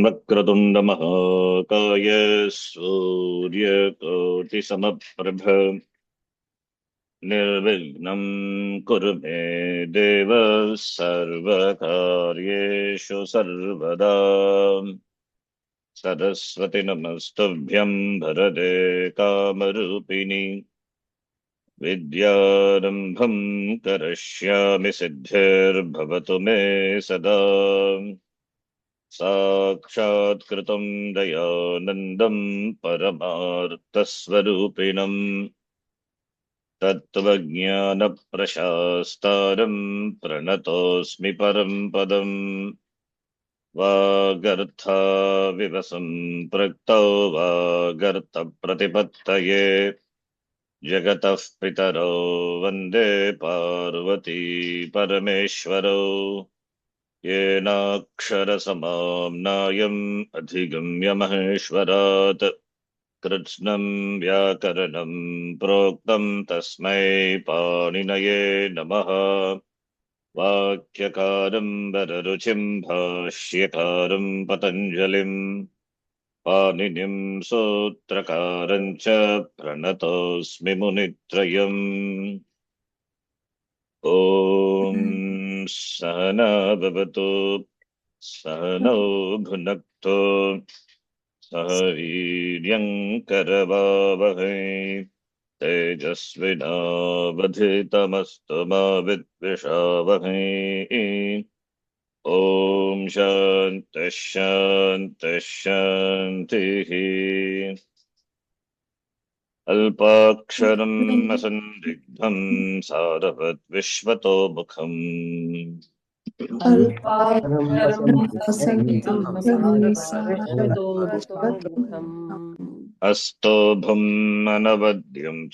वक्रतुण्डमहाकाय सूर्यकोटिसमप्रभ निर्विघ्नं कुरु मे देव सर्वकार्येषु सर्वदा। सरस्वती नमस्तुभ्यं भरते कामरूपिणि विद्यारम्भं करिष्यामि सिद्धिर्भवतु मे सदा। साक्षात्कृतं दयानन्दं परमार्थस्वरूपिणम् तत्त्वज्ञानप्रशास्तारं प्रणतोऽस्मि परं पदम्। वागर्थाविव सम्पृक्तौ वागर्थप्रतिपत्तये जगतः पितरौ वन्दे पार्वती परमेश्वरौ। येनाक्षरसमाम्नायम् अधिगम्य महेश्वरात् कृत्स्नं व्याकरणं प्रोक्तं तस्मै पाणिनये नमः। वाक्यकारं वररुचिं भाष्यकारं पतञ्जलिं पाणिनिं सूत्रकारं च प्रणतोऽस्मि मुनित्रयम्। ॐ सहना भवतु सहनौ भुनक्तु सह वीर्यङ्करवावहै तेजस्विनावधितमस्तु मा विद्विषावहै। ॐ शान्तिः शान्तिः शान्तिः। अल्पाक्षरम् असन्दिग्धम् सारवद्विश्वतोमुखम् अस्तोभम् अनवद्यं च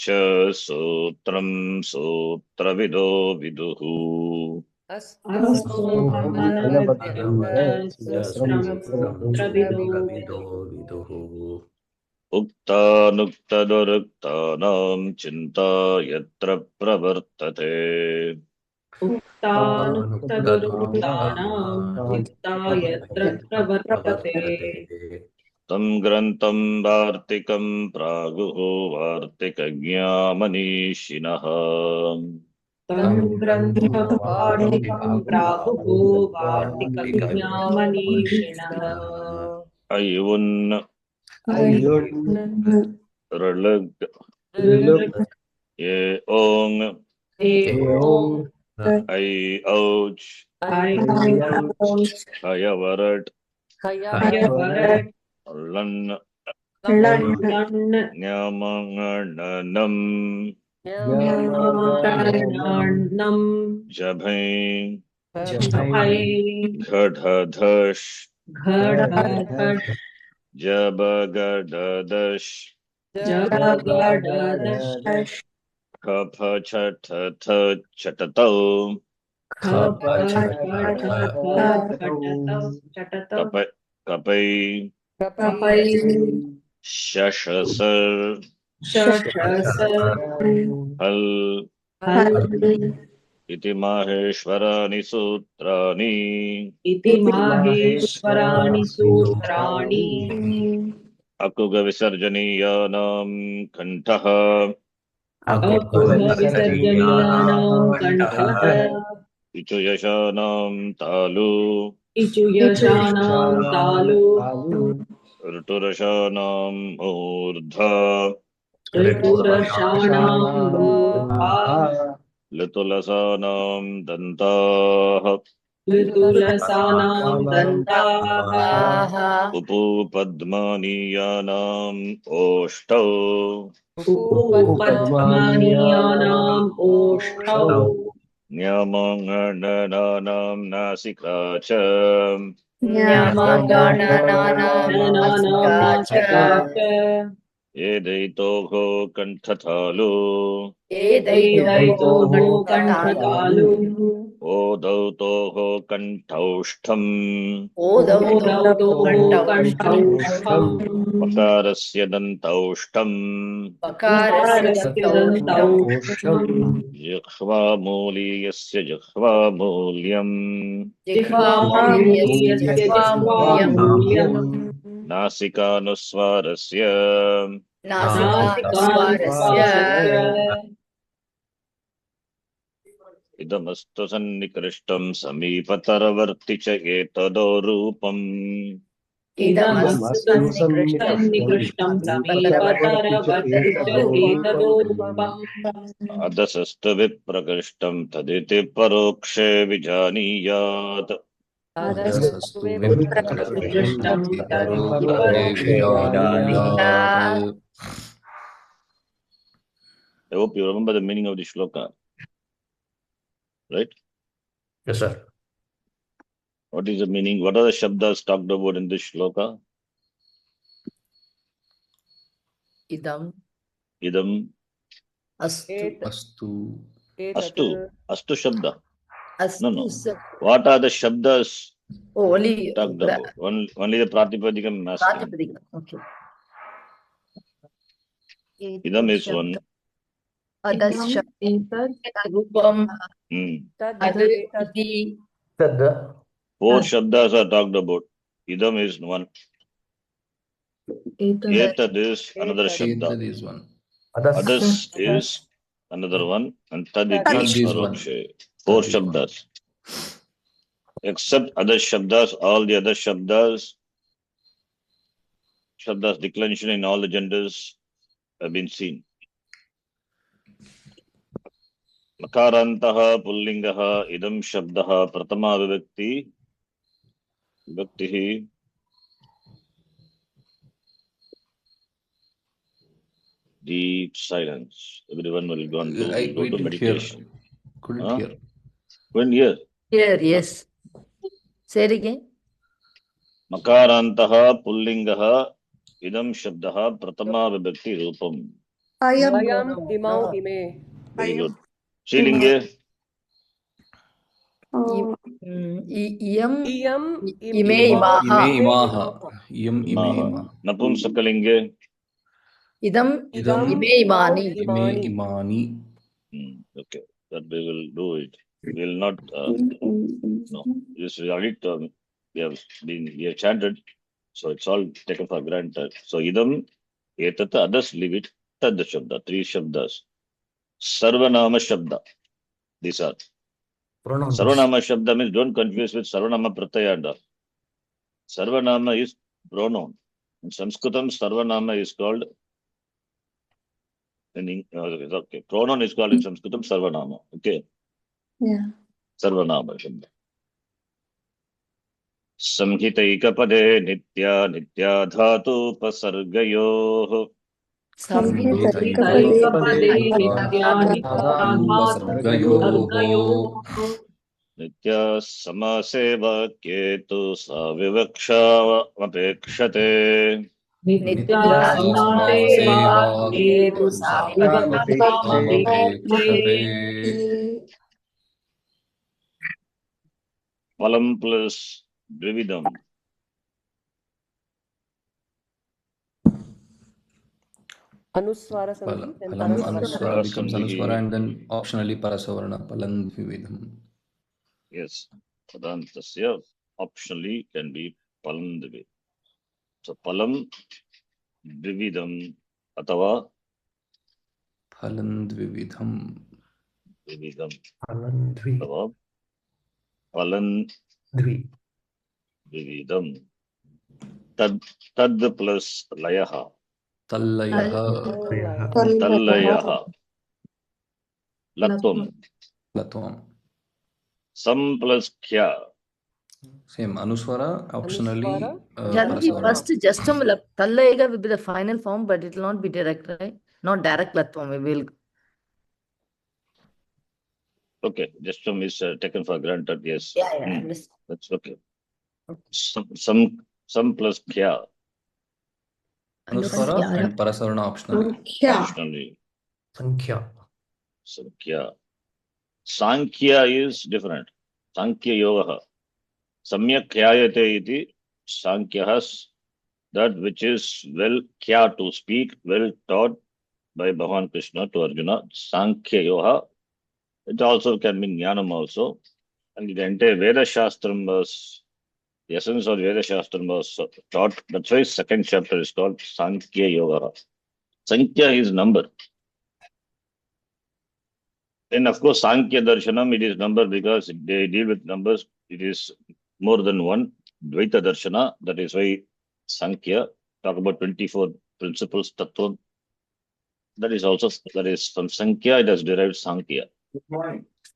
सूत्रम् सूत्रविदो विदुः। उक्तानुक्तदुरुक्तानां चिन्ता यत्र प्रवर्तते तं ग्रन्थं वार्तिकं प्रागुः वार्तिकज्ञामनीषिणः। अयुन् ऋलृग् ये ओङ् ऐ औच् हयवरट् लन् न्यामङणनं जभै घढधश् जबगडदश् खफछठथ छटतौ कपै शशसर् हल् इति माहेश्वराणि सूत्राणि अकुगविसर्जनीयानां कण्ठः इचुयशानां तालु ऋतुरशानां मूर्धा लतुलसानां दन्ताः उपूपद्मानीयानाम् ओष्ठौ न्यामङणनानां नासिका च एदैतोः कण्ठतालु एदैतोः कण्ठतालु ओदौतोः कण्ठौष्ठम् ओदौतोः कण्ठौष्ठम् वकारस्य दन्तौष्ठम् वकारस्य दन्तौष्ठम् जिह्वामूलीयस्य जिह्वामूल्यम् जिह्वामूलीयस्य जिह्वामूल्यम् नासिकानुस्वारस्य नासिकानुस्वारस्य इदमस्तु सन्निकृष्टम् समीपतरवर्ति च एतदो रूपम् इदमस्तु सन्निकृष्टम् समीपतरवर्ति च एतदो रूपम् अदसस्तु विप्रकृष्टम् तदिति परोक्षे विजानीयात् अदसस्तु विप्रकृष्टम् तदिति परोक्षे विजानीयात्. I hope you remember the meaning of the shloka, right? Yes, sir. What is the meaning? What are the shabdas talked about in this shloka? Idam Astu. Astu shabda. Astu. No. What are the shabdas only talked about? Only the Pratipadikam masculine. Pratipadikam. Okay. Idam is one. Rupam. Four shabdas are talked about. Idam is one. Etad is another shabda. Etad is one. Adas is another one. And taditi is parokshe. Four shabdas. Except other shabdas, all the other shabdas declension in all the genders have been seen. Makarantaha pullingaha idam shabdaha pratama vibhaktihi deep silence. Everyone will go to meditation. Couldn't hear. Couldn't hear? Here, yes. Say it again. Makarantaha pullingaha idam shabdaha pratama vibhakti rupam. Ayam No. Very good. Shrilinge? Iyam ime imaha. Napumsakalinge? Idam ime imani. Okay, that we will do it. We will not. No, this is we have chanted, so it's all taken for granted. So idam, etat, others leave it. Tad shabda, three shabdas. Sarvanama shabda. These are. Pronouns. Sarvanama shabda means don't confuse with Sarvanama pratyaya and all. Sarvanama is pronoun. In Sanskritam, Sarvanama is called. Okay. Pronoun is called in Sanskritam Sarvanama. Okay. Yeah. Sarvanama shabda. Samhitaikapade nitya dhatu pasargayoh. Nitya samaseva ketu savivaksha apekshate. Palam plus Dvividam. Anuswara Sandhi. Palam Anuswara becomes Anuswara and then optionally Parasavarna. Palam Dvividam. Yes. Padantasya optionally can be Palam Dvividam. So Palam Dvividam atava Palam Dvividam. Atava Palam Dvividam. Tad plus Layaha. Tallayaha. Latvam. Sam plus Kya. Same Anuswara, optionally. First, Justam Tallayega will be the final form, but it will not be direct, right? Not direct Latvam. We will. Okay, Justam is taken for granted. Yes. Yeah. That's okay. Some plus Kya. Anuswara and Parasavarna optionally. Optionally. Sankhya. Sankhya. Sankhya is different. Sankhya yoga. Samyak khyayate iti Sankhya, that which is well kya to speak, well taught by Bhagavan Krishna to Arjuna. Sankhya yoga. It also can mean jnanam also. And the entire Veda Shastram was, the essence of Veda Shastram was taught. That's why second chapter is called Sankhya Yoga. Sankhya is number. And of course, Sankhya Darshanam, it is number because they deal with numbers. It is more than one. Dvaita Darshana, that is why Sankhya, talk about 24 principles, Tattva. That is also, that is from Sankhya, it has derived Sankhya.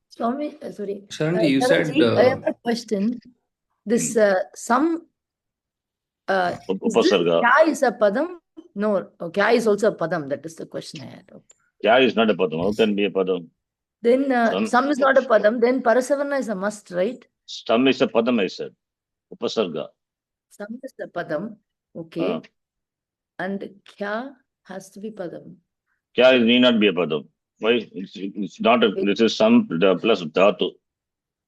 Swami, sorry. Sharanji, you said Sharanji, I have a question. This some is this Upasarga. kya is a padam? No, kya is also a padam. That is the question I had. Okay. Kya is not a padam. How can be a padam? Then some is not a padam. Then Parasavarna is a must, right? Some is a padam, I said. Upasarga. Some is a padam. Okay. And kya has to be padam. Kya need not be a padam. Why? It's not a, this is some plus dhatu.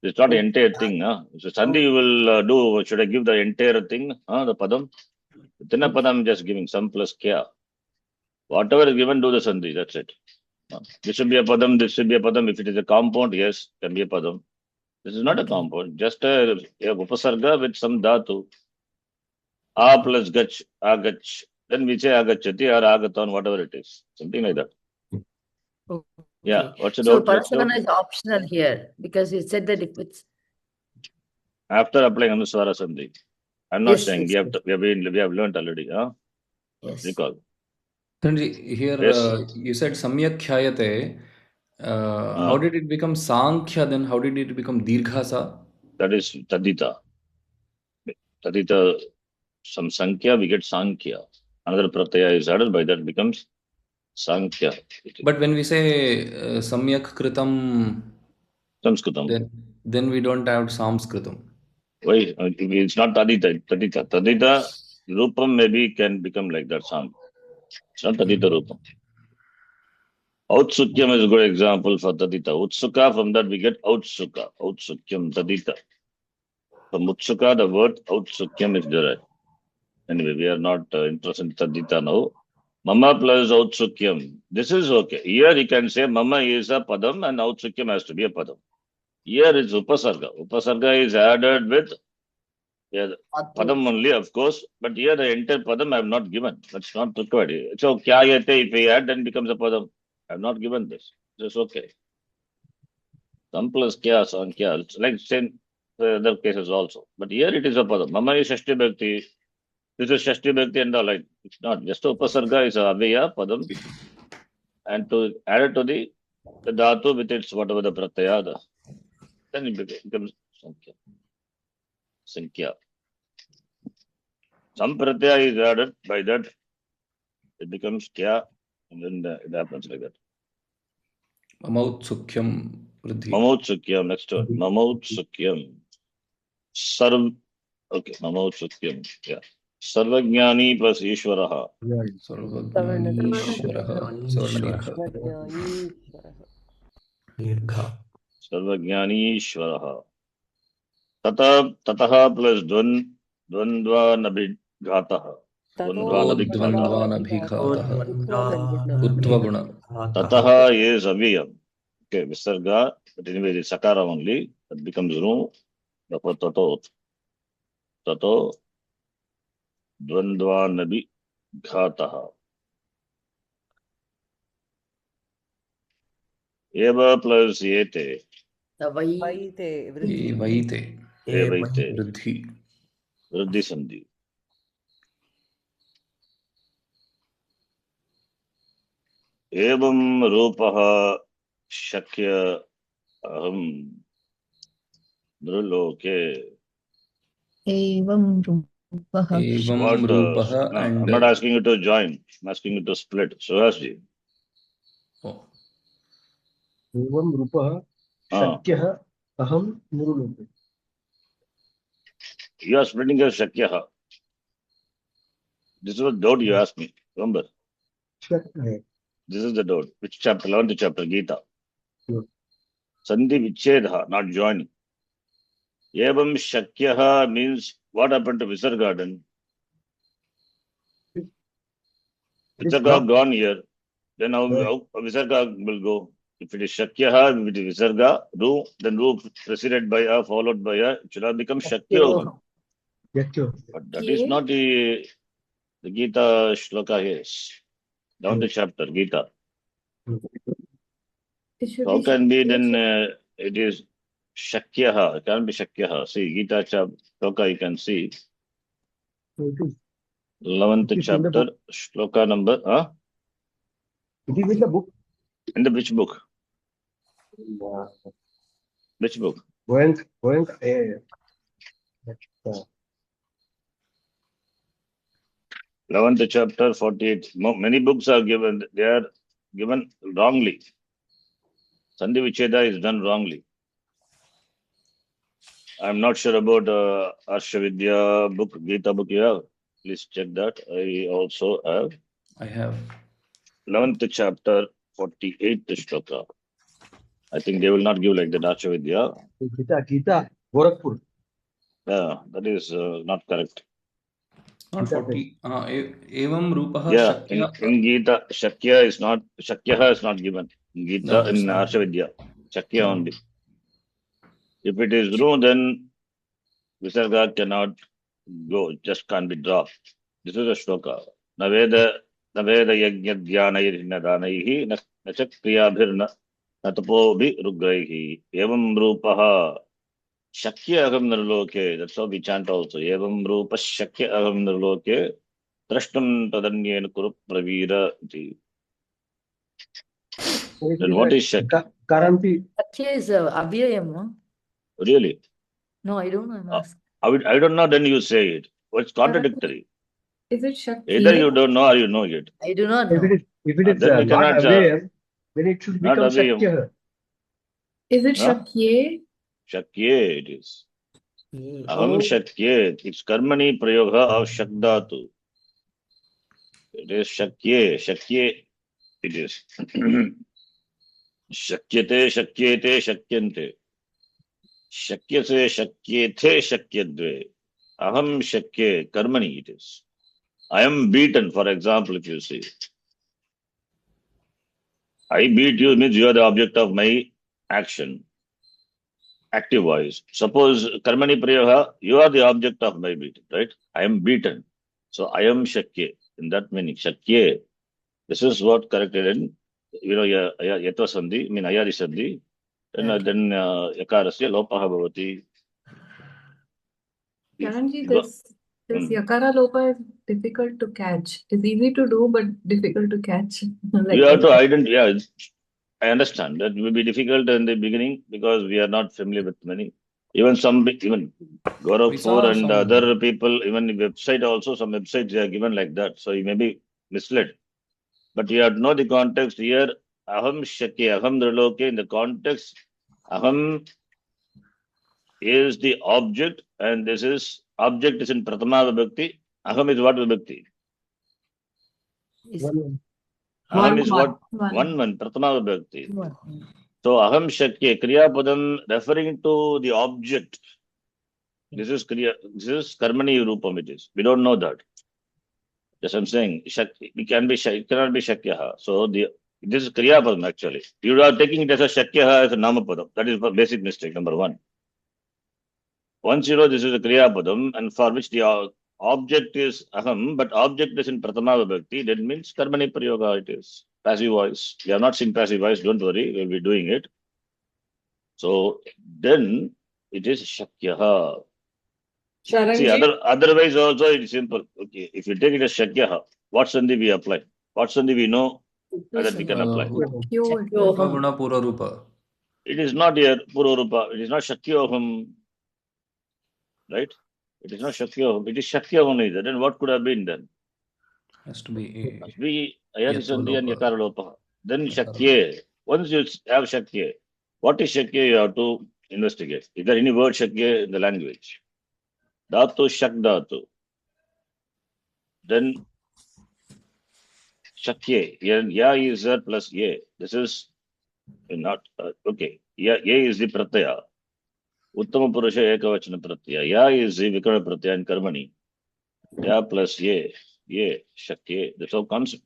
It's not the entire thing. So Sandhi you will do, should I give the entire thing, the padam? Within a padam, I'm just giving some plus kya. Whatever is given, do the Sandhi, that's it. This should be a padam, this should be a padam. If it is a compound, yes, can be a padam. This is not a compound, just a upasarga with some dhatu. A plus gach, agach. Then we say agachati or agaton, whatever it is. Something like that. Okay. Yeah, what's the So doubt? What's the doubt? Parasavarna is optional here because you said that if it's After applying Anuswara Sandhi. I'm not Yes, saying yes, we have learned already. yes. Recall. Sharanji, here Yes. you said Samyak Khyayate. How did it become Sankhya then? How did it become Dirghasa? That is Tadita. Tadita, some Sankhya, we get Sankhya. Another Pratyaya is added, by that becomes Sankhya. But when we say Samyak Kritam, Sanskritam. then we don't have Samskritam. Why? It's not Tadita. Tadita, Rupam maybe can become like that Sam. It's not Tadita Rupam. Outsukyam is a good example for Tadita. Utsuka, from that we get Outsuka. Outsukyam, Tadita. From Utsuka, the word Outsukyam is derived. Anyway, we are not interested in Tadita now. Mama plus Outsukyam. This is okay. Here you can say Mama is a Padam and Outsukyam has to be a Padam. Here it's Upasarga. Upasarga is added with Padam only, of course. But here the entire Padam I have not given. That's not required. So Kyayate, if we add, then becomes a Padam. I have not given this. This is okay. Some plus Kya, Sankhya. It's like same other cases also. But here it is a Padam. Mama is Shashti Bhakti. This is Shashti Bhakti and all, like it's not. Just Upasarga is a Avya Padam. And to add it to the Dhatu with its whatever the Pratyaya, then it becomes Sankhya. Sankhya. Some Pratyaya is added, by that it becomes Kya, and then it happens like that. Mamautsukyam Vruddhi. Mamautsukyam, next one. Mamautsukyam. Okay, Mamautsukyam. Yeah. Sarvajnani plus Ishvaraha. Sarvajnani Ishvaraha. Savarna Dirgha. Sarvajnani Ishvaraha. Tataha plus Dvandva Nabhigataha. Dvandvanabhigataha. Utvaguna. Tataha is Aviyam. Okay, Visarga, but anyway, it's Sakara only. That becomes Nu. Therefore, Tato. Dvandva Nabhigataha. Eva plus Yete. The Vai. Vaite. Evaite. Vruddhi. Vruddhi Sandhi. Evam Rupaha Shakya Aham Nruloke. Evam Rupaha. Evam Rupaha No, and I'm not asking you to join. I'm asking you to split. Suhasji. oh, Evam Rupaha Shakyah Aham Nurulupe. You are splitting as Shakyaha. This is what doubt you asked me. Remember, Shakya. this is the doubt. Which chapter? 11th chapter, Gita. Hmm. Sandhi Vichedha, not joining. Evam Shakyaha means what happened to Visarga then? It is Visarga not. gone here. Then how Visarga will go? If it is Shakyaha, if it is Visarga, Ru, then Ru preceded by A, followed by A, it should have become Shakyoham. Yakyo. But that is not the Gita shloka here. Down the chapter, Gita. It should How be can be Shakti. then it is Shakyaha? It can't be Shakyaha. See, Gita shloka you can see. So it is 11th It is in the chapter, shloka number, it is in the book. in the which book? Which book? Goenk. 11th chapter, 48. Many books are given, they are given wrongly. Sandhi Vicheda is done wrongly. I'm not sure about Arshavidya book, Gita book you have. Please check that. I also have I have. 11th chapter, 48th shloka. I think they will not give like that Arshavidya. Gita. Gorakhpur. That is not correct. Not Gita 40. Evam Rupaha Yeah, Shakya. in Gita, Shakya is not given. In Gita, No, it's in not. Arshavidya, Shakya only. If it is true, then Visarga cannot go, just can't be dropped. This is a shloka. Naveda yajna dhyanayirna danaihi nachak kriyabhirna natapobhi rugraihi. Evam rupaha shakya aham nirloke. That's how we chant also. Evam rupa shakya aham nirloke. Trashtam tadanyena kuru pravira. Then what is Shakya? Karanti. Shakya is Abhyayam, no? Really? No, I don't know. I'm asking. I don't know, then you say it. It's contradictory. Is it Shakti? Either you don't know or you know it. I do not If know. it is Then we not cannot, aware, then it should not become aware. Shakya. Is it Huh? Shakye? Shakye it is. Aham Oh. Shakye. It's karmani prayoga of Shakdatu. It is Shakye. Shakye it is. Shakyate, Shakyete, Shakyante. Shakyase, Shakyethe, Shakyadve. Aham Shakye. Karmani it is. I am beaten, for example, if you see. I beat you means you are the object of my action. Active voice. Suppose Karmani Prayoga, you are the object of my beating, right? I am beaten. So I am Shakye. In that meaning, Shakye. This is what corrected in, Yatva Sandhi, Ayadi Sandhi. Then Yakarasya Lopaha Bhavati. Karanji, this Yakara Lopa is difficult to catch. It's easy to do, but difficult to catch. You have to identify. Yeah, I understand that will be difficult in the beginning because we are not familiar with many. Even Gorakhpur and other people, even the website also, some websites they are given like that. So you may be misled. But you have to know the context here. Aham Shakya, Aham Driloke. In the context, Aham is the object, and this is object is in Pratama Vibhakti. Aham is what Vibhakti? Aham is what? One, Pratama Vibhakti. So Aham Shakya, Kriya Padam referring to the object. This is Karmani Rupam it is. We don't know that. Just I'm saying, it cannot be Shakyaha. So this is Kriya Padam actually. You are taking it as a Shakyaha as a Nama Padam. That is a basic mistake, number one. Once you know this is a Kriya Padam and for which the object is Aham, but object is in Pratama Vibhakti, that means Karmani Prayoga it is. Passive voice. We are not seeing passive voice, don't worry, we'll be doing it. So then it is Shakyaha. See, otherwise also it is simple. Okay, if you take it as Shakyaha, what Sandhi we apply? What Sandhi we know that we can apply? Guna Pura Rupa. It is not here, Pura Rupa. It is not Shakyoham. Right? It is not Shakyoham. It is Shakyaham either. Then what could have been then? Has to be Must be Ayadi Sandhi and Yatva Yakara Lopa. Then Shakye. Once you have Shakye, what is Shakye? You have to investigate. Is there any word Shakye in the language? Dhatu, Shak Dhatu. Then Shakye. Ya is there plus ye. This is not okay. Ya ye is the pratyaya. Uttama Purusha Ekavachana pratyaya. Ya is the Vikarana pratyaya in Karmani. Ya plus ye. Ye. Shakye. That's how concept.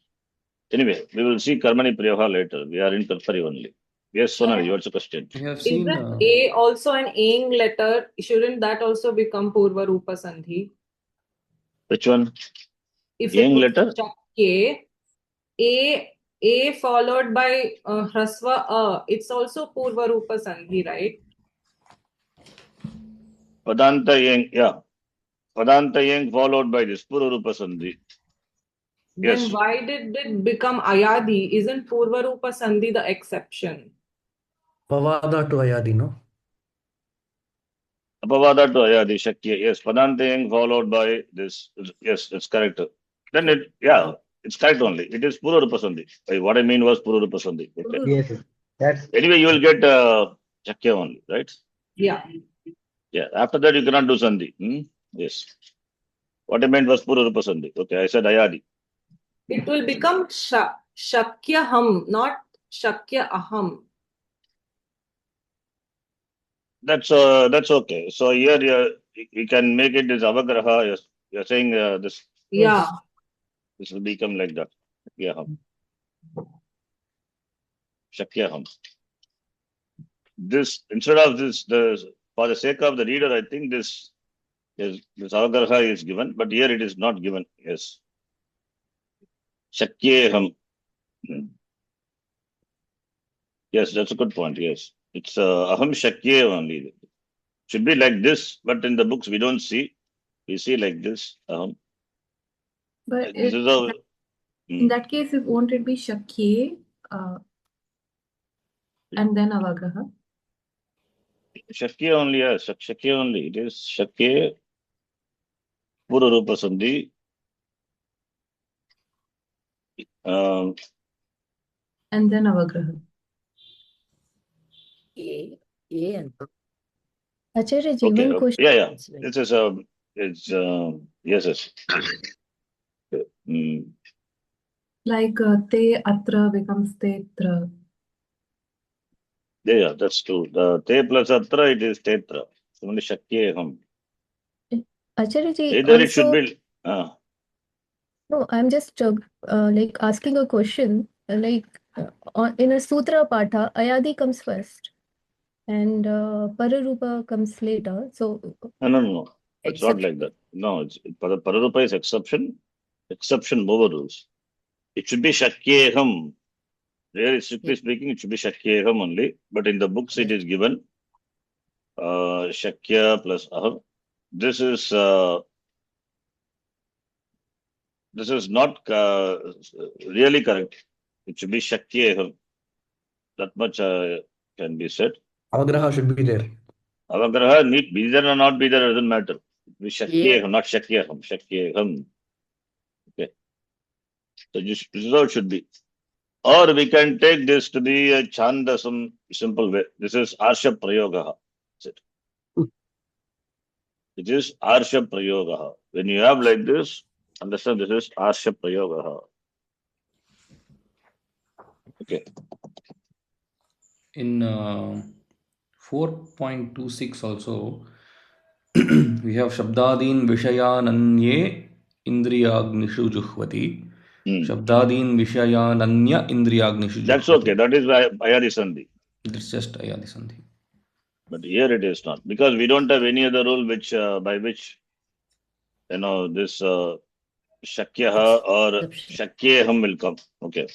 Anyway, we will see Karmani Prayoga later. We are in Karpari only. Yes, Sonali, what's the question? We have Is seen that A also an Aing letter? Shouldn't that also become Purva Rupa Sandhi? Which one? If Yang it was letter? Shakye, A followed by Hrasva A, it's also Purva Rupa Sandhi, right? Padanta Yang, yeah. Padanta Yang followed by this Pururupa Sandhi. Then Yes. why did it become Ayadi? Isn't Purva Rupa Sandhi the exception? Pavada to Ayadi, no? Apavada to Ayadi Shakya. Yes. Padanta Yang followed by this. Yes, it's correct. Then it's correct only. It is Pururupa Sandhi. What I mean was Pururupa Sandhi. Okay. Yes, yes. That's Anyway, you will get Shakya only, right? Yeah. Yeah. After that, you cannot do Sandhi. Yes. What I meant was Pururupa Sandhi. Okay. I said Ayadi. It will become Shakya Ham, not Shakya Aham. That's okay. So here we can make it as avagraha. Yes, you're saying this Yeah. this will become like that. Shakyaham. Shakyaham. This instead of this, for the sake of the reader, I think this avagraha is given, but here it is not given. Yes. Shakyaham. Yes, that's a good point. Yes, it's aham shakye only. Should be like this, but in the books we don't see. We see like this. Aham. But This is a in that case, won't it be Shakye and then Avagraha? Shakya only, yes. Shakya only. It is Shakya, Pururupa Sandhi. And then Avagraha. A and Acharya ji, Okay. one question. Yeah. it's like This is it's yes. Mm. Like Te Atra becomes Tetra. Yeah, that's true. The Te plus Atra, it is Tetra. Only Shakya Ham. Acharya ji, Either it should also, be. no, I'm just like asking a question. In a sutra patha, Ayadi comes first and Pararupa comes later. So, No. It's not exception. like that. No, Pararupa is exception. Exception overrules. It should be Shakya Ham. Really, strictly speaking, it should be Shakyaham only, but in the books it is given Shakya plus Aham. This is not really correct. It should be Shakyaham. That much can be said. Avagraha should be there. Avagraha need be there or not be there doesn't matter. It be Yeah. Shakyaham, not Shakyaham. Shakyaham. Okay. So this is how it should be. Or we can take this to be a Chandasam simple way. This is Arsha Prayogaha. That's it. It is Arsha Prayogaha. When you have like this, understand this is Arsha Prayogaha. Okay. in 4.26 also we have Shabdadin Vishayananye Indriyagnishu Juhvati. Shabdadin Vishayananya Indriyagnishu Juhvati. That's okay. That is Ayadi Sandhi. It's just Ayadi Sandhi. But here it is not. Because we don't have any other rule which by which this Shakyaha or Exception. Shakyaham will come. Okay.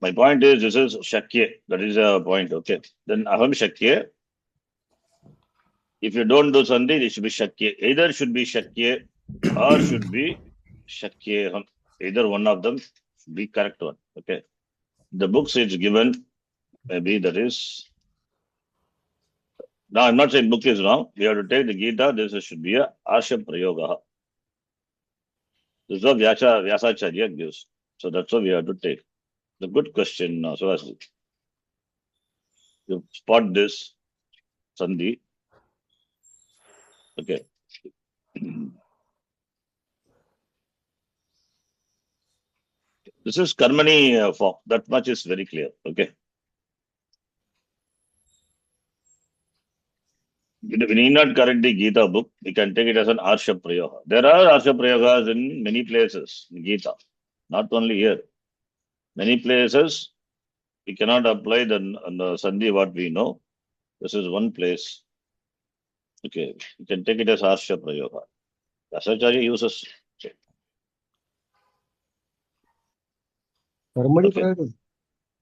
My point is this is Shakya. That is a point. Okay. Then Aham Shakya. If you don't do Sandhi, it should be Shakya. Either should be Shakya or should be Shakyaham. Either one of them should be correct one. Okay. The books is given, maybe that is. Now I'm not saying book is wrong. We have to take the Gita. This should be a Arsha Prayogaha. This is what Vyasacharya gives. So that's what we have to take. The good question, Suraj. You spot this Sandhi. Okay. This is Karmani form. That much is very clear. Okay. We need not correct the Gita book. We can take it as an Arsha Prayoga. There are Arsha Prayogas in many places in Gita, not only here. Many places we cannot apply the Sandhi what we know. This is one place. Okay, you can take it as Arsha Prayoga. Vyasacharya uses. Karmani Okay. Prayoga.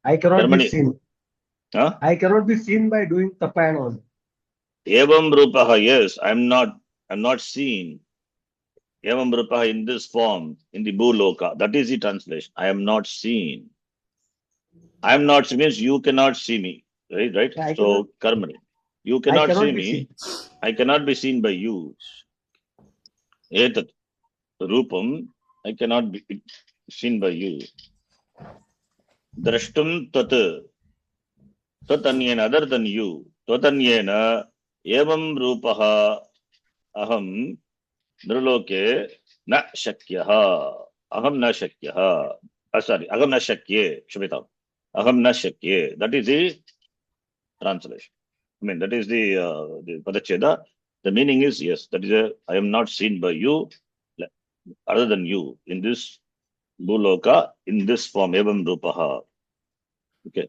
I cannot be Karmani. seen. Huh? I cannot be seen by doing tapa and all. Evam Rupaha, yes, I'm not seen. Evam Rupaha in this form, in the Bhuloka. That is the translation. I am not seen. I am not seen means you cannot see me. Right? Yeah, I So Karmani. You cannot see be me. seen. I cannot be seen by you. Etat Rupam, I cannot be seen by you. Drashtum tat anyena, other than you. Tat anyena evam rupaha aham nirloke na shakyaha. Aham na shakyaha. Sorry, aham na shakye. Shubhita. Aham na shakye. That is the translation. I mean, that is the Padacheda. The meaning is, yes, that is I am not seen by you, other than you, in this Bhuloka, in this form, evam rupaha. Okay.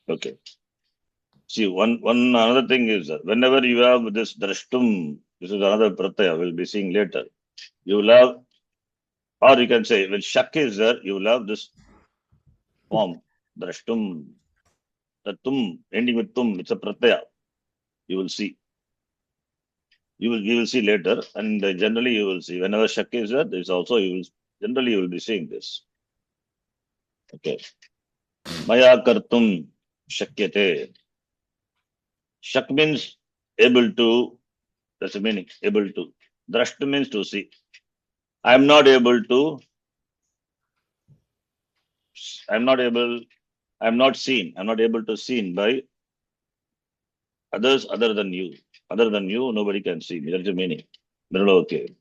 Okay. See, one another thing is that whenever you have this drashtum, this is another pratyaya we'll be seeing later. You will have, or you can say, when shak is there, you will have this form, drashtum, the tum, ending with tum, it's a pratyaya. You will see. You will see later, and generally you will see whenever shak is there, there's also generally you will be seeing this. Okay. Maya kartum shakyate. Shak means able to. That's the meaning. Able to. Drashtu means to see. I am not able to. I'm not seen. I'm not able to seen by others other than you. Other than you, nobody can see me. That's the meaning. Okay.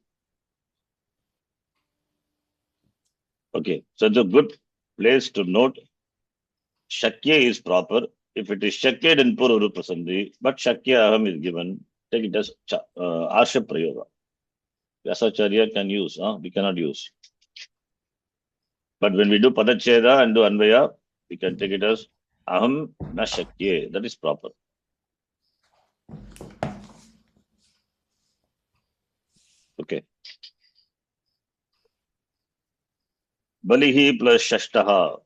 Okay. So it's a good place to note. Shakya is proper. If it is Shakya, then Purva Rupa Sandhi. But Shakya Aham is given. Take it as Arsha Prayoga. Vyasacharya can use. We cannot use. But when we do Padacheda and do Anvaya, we can take it as Aham na Shakye. That is proper. Okay. Balihi plus Shashtaha.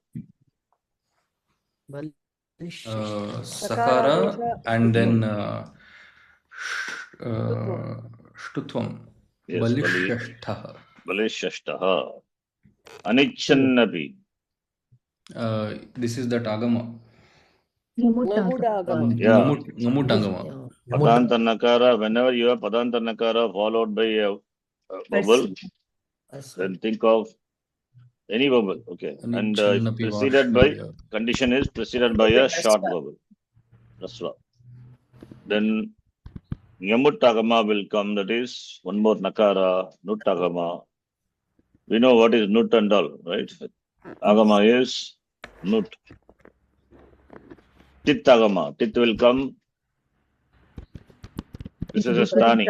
Sakara and then Shtutvam. Yes, Balishashtaha. Balishashtaha. Anichannapi. This is that Agama. Namutaka. Yeah. Namutangama. Padanta Nakara, whenever you have Padanta Nakara followed by a vowel, then think of any vowel. Okay. And preceded by, condition is preceded by a short vowel. Rasva. Then Nyamutagama will come, that is one more Nakara, Nuttagama. We know what is Nut and all, right? Agama is Nut. Tittagama. Tit will come. This is a stani.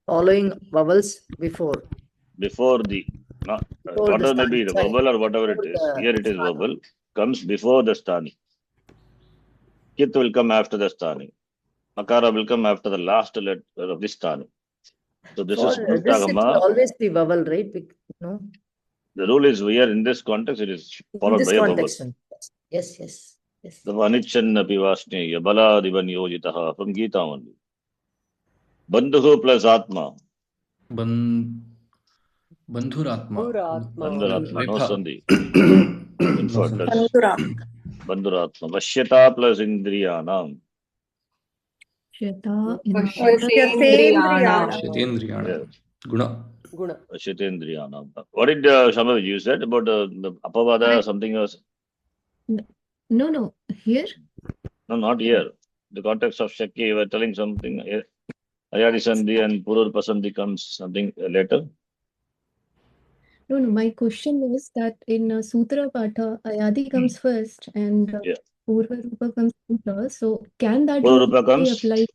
Following vowels before. Before the, whatever may be the vowel or whatever it is. Here it is vowel. Comes before the stani. Kit will come after the stani. Makara will come after the last letter of the stani. So this is This it will Nuttagama. always be vowel, right? No. The rule is here in this context, it is followed by a vowel. Yes. The Vanichan Pivashni, Yabala Divan Yojitaha from Gita only. Bandhu plus Atma. Bandhuratma. Bandhuratma, no Sandhi. Bandhuratma. Bandhuratma. Vashyata plus Indriyanam. Shatendriyana. Guna. Vashyatendriyanam. What did Shambhavi you said about the Apavada, something else? No. Here? No, not here. The context of Shakya, you were telling something. Ayadi Sandhi and Purva Sandhi comes something later. No, no. My question was that in Sutra Patha, Ayadi comes first and Yeah. Purva Rupa comes later. So can that Purva rule Rupa be comes, applied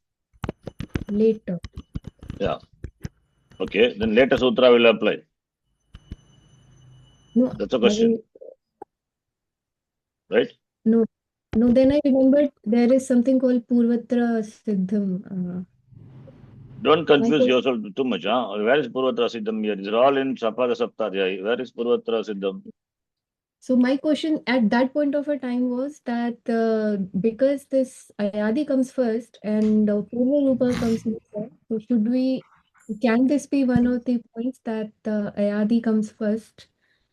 later? yeah. Okay, then later sutra will apply. No, That's the question, right? no, no. Then I remembered there is something called Purvatra Siddham. Don't confuse que- yourself too much. Huh? Where is Purvatra Siddham here? These are all in Sapada Saptadhyaya. Where is Purvatra Siddham? So my question at that point of a time was that because this Ayadi comes first and Purva Rupa comes later, so can this be one of the points that Ayadi comes first?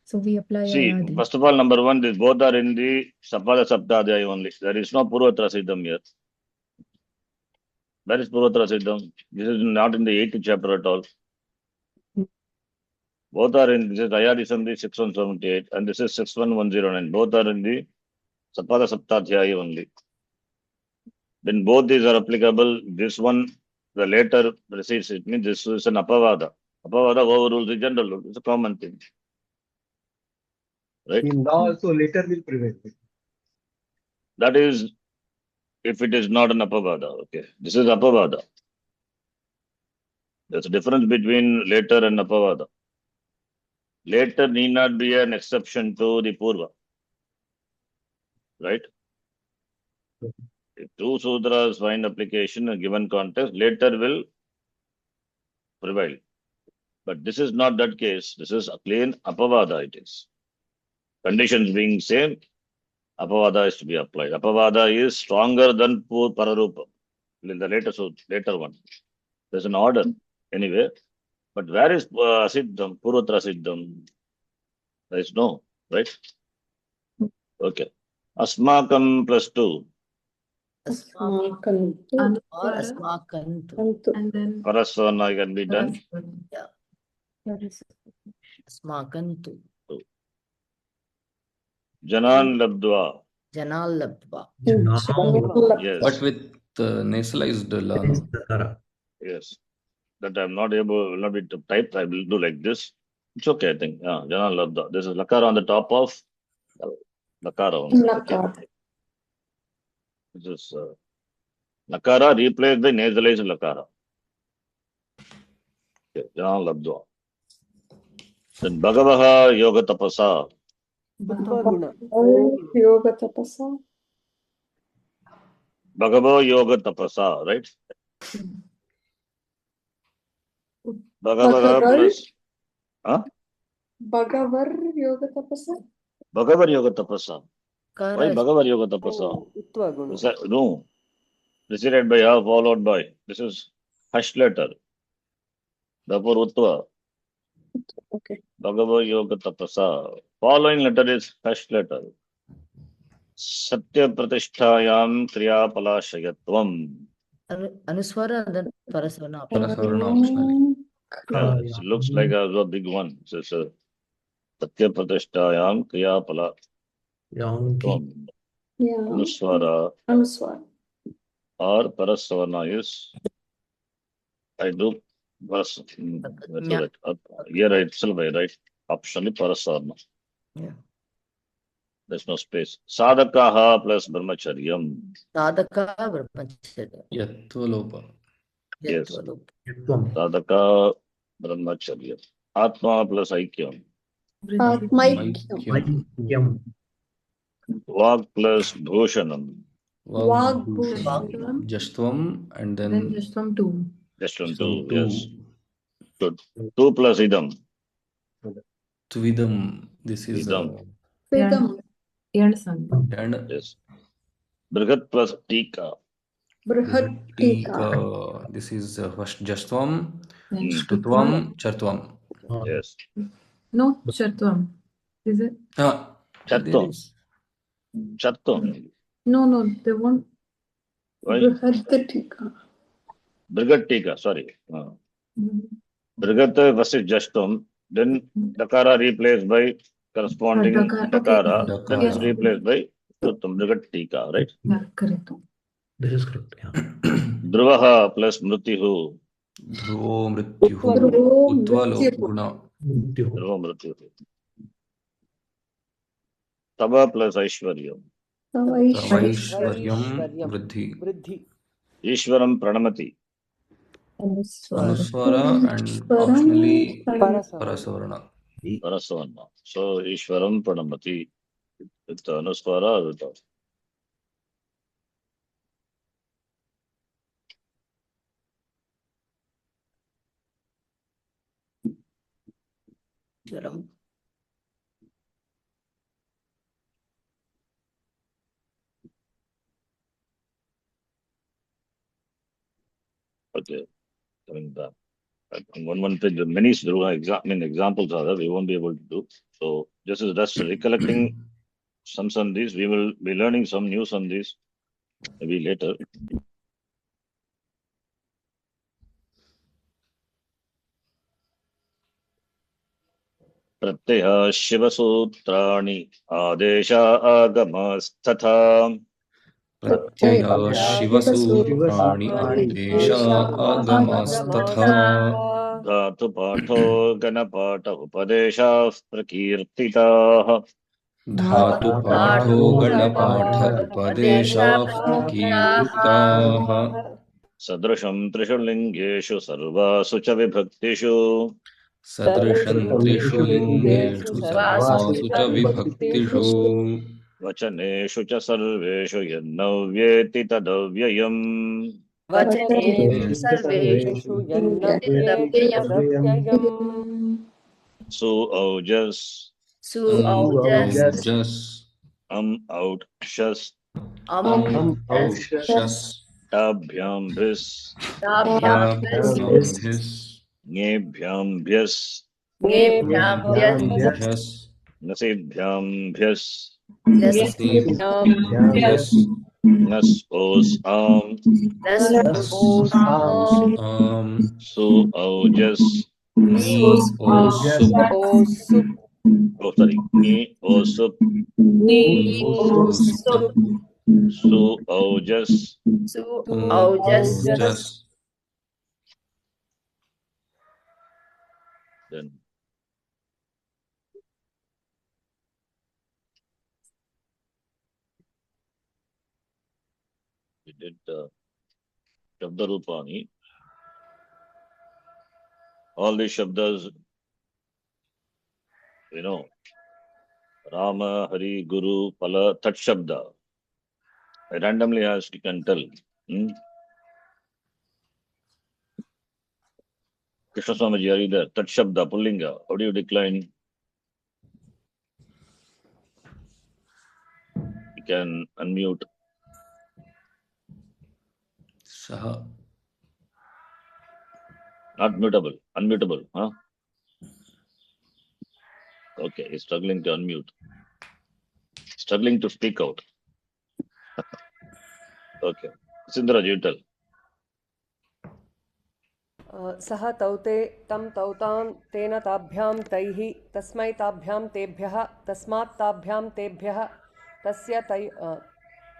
So we apply See, Ayadi. first of all, number one, these both are in the Sapada Saptadhyaya only. There is no Purvatra Siddham here. Where is Purvatra Siddham? This is not in the 8th chapter at all. Both are in, this is Ayadi Sandhi 6178 and this is 61109. Both are in the Sapada Saptadhyaya only. Then both these are applicable. This one, the later precedes it, means this is an Apavada. Apavada overrules the general rule. It's a common thing. Right? In law also later will prevail. That is, if it is not an Apavada. Okay. This is Apavada. There's a difference between later and Apavada. Later need not be an exception to the Purva. Right? If two sutras find application in a given context, later will prevail. But this is not that case. This is a plain Apavada it is. Conditions being same, Apavada is to be applied. Apavada is stronger than Pararupa. In the later one. There's an order anyway. But where is Siddham, Purvatra Siddham? There is no, right? Okay. Asmakam plus 2. Asmakantu And or Asmakantu. and then Parasvana can be done. Asmakantu. Janan Labdva. Janal Labdva. Yes. But with nasalized la, no? Yes. That I'm not able, will not be typed. I will do like this. It's okay, I think. Yeah, Janan Labdva. This is Lakara on the top of Lakara only. Okay. This is Lakara replaced by nasalized Lakara. Okay. Janan Labdva. Then Bhagavaha Yoga Tapasa. Yoga tapasa. Bhagava Yoga Tapasa, right? Bhagavaha plus Bhagavar Yoga tapasa. Bhagavar Yoga Tapasa. Why Kara is Bhagavar Yoga Tapasa? No. Preceded by Ha, followed by. This is Hash letter. Therefore Uttva. Okay. Bhagava Yoga Tapasa. Following letter is Hash letter. Satya Pratishtayam Kriya Palashayatvam. Anuswara and then Parasvana. Parasvarna optionally. Yeah, it looks like a big one. So it's a Satya Pratishtayam Kriya Palashayatvam. Yeah. Anuswara Anuswar. or Parasvarna is, I do Paras. That's Yeah. right. Here itself I write optionally Parasvarna. Yeah. There's no space. Sadakaha plus Brahmacharyam. Sadaka Brahmacharya. Yatvalopa. Yes. Yatvalopa. Sadaka Brahmacharya. Atma plus Aikyam. Atmaikyam. Vag plus Bhushanam. Vagbhushanam. Jashtvam and then just from two. Just on so two. Yes. Good. 2 plus Idam. Tvidam. This is Idam. Vedam. and Yes. Brihat plus Tika. Brihat Tika. Tika. This is first Jashtvam, Then Stutvam, Chartvam. Yes. No, Shatvam. Is it? There Chattam. is. Chattam. No, they won't. Why? Brihat Tika. Brihat Tika. Sorry. Brihat first is Jastam. Then Dakara replaced by corresponding Dakara, okay. Dakara. Then Dakara. it's replaced by Stuttam. Brihat Tika. Right? Yeah, correct. This is correct. Yeah. Dhruvaha plus Mrutihu. Dhruvo Mrityuhu. Dhruvo Utvalo Mrityuhu. Guna. Mrityuh. Dharma Mrityu. Tava plus Aishwaryam. Tavaishwaryam Vridhi. Ishwaram Pranamati. Anuswara and optionally Parasavarna. Parasavarna. Parasavarna. So Ishwaram Pranamati. With Anuswara or without? Jwaram. Okay. Coming back. One thing, many examples are there, we won't be able to do. So just as just recollecting some sandhis, we will be learning some new sandhis maybe later. Pratyaya Shivasutrani Adesha Agamas-thatha Pratyaya Shivasutrani Adesha Agamas-tatha Dhatu Patho Ganapata Upadesha Prakirtitaha Dhatu Patho Ganapatha Upadesha Prakirtitaha Sadrusham Trishu Lingeshu Sarvasu Cha Vibhaktishu Sadrisham Trishu Lingeshu Sarvasu Cha Vibhaktishu Vachaneshu Cha Sarveshu Yannavyeti Tadavyayam Vachaneshu sarveshu tadavyayam. Su Aujas Su aujas Aujas Outshas Aushas Tabhyam Bhis tabhyam Tabhyambhis Ngebhyam Bhyas ngebhyam Nabhyas Nasidhyam Bhyas Nasibhyas Nas Os Am Nas Su Aujas Ni Osup Oh sorry Ni Osup Ni Osup Su Aujas Su aujas Aujas Then we did Shabda Rupani. All these Shabdas, you know, Rama, Hari, Guru, Pala, Tat Shabda. I randomly asked, you can tell. Krishna Swamiji, are you there? Tat Shabda, Pullinga. How do you decline? You can unmute. Saha Not mutable. Unmutable. Huh? Okay, he's struggling to unmute. Struggling to speak out. Okay. Sindra, you tell. सः तौते तं तौतां तेन ताभ्यां तैः तस्मै ताभ्यां तेभ्यः तस्मात् ताभ्यां तेभ्यः तस्य तै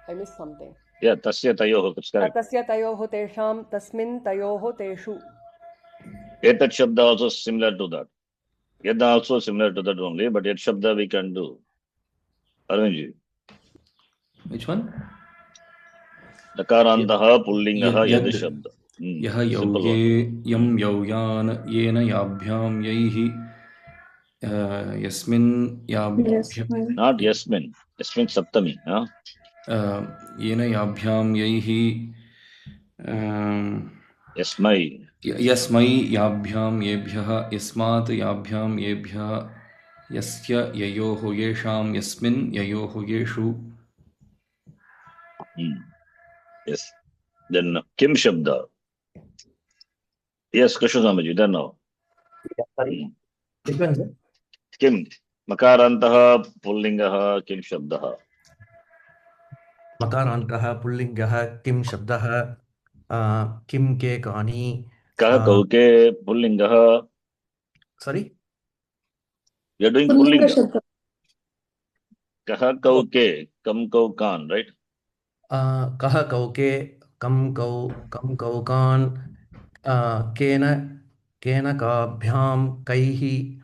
I missed something. Yeah, Tasya Tayoho. That's correct. तस्य तयोः तेषां तस्मिन् तयोः तेषु Etat Shabda also similar to that. Yada also similar to that only, but Yet Shabda we can do. Arvindji. Which one? Nakarantaha Pullingaha Yad Yad Shabda. Yah Simple yauye yam yauyan yena yabhyam yaihi yasmin yabhyam Not Yasmin. Yasmin Saptami. Huh? yena yabhyam yaihi Yasmai. यस्मै याभ्यां येभ्यः यस्मात् याभ्यां येभ्यः यस्य ययोः येषां यस्मिन् ययोः येषु Yes. Then Kim Shabda. Yes, Krishna Swamiji, then now. Kim. Makarantaha Pullingaha Kim Shabdaha. Makarantah Pullingah Kim Shabdah Kim Ke Kani. Kaha Kauke Pullingaha. Sorry? You're doing Pullinga. Kaha Kauke. Kam Kaukan, right? Kaha Kauke Kam Kaukan Kena Kabhyam Kaihi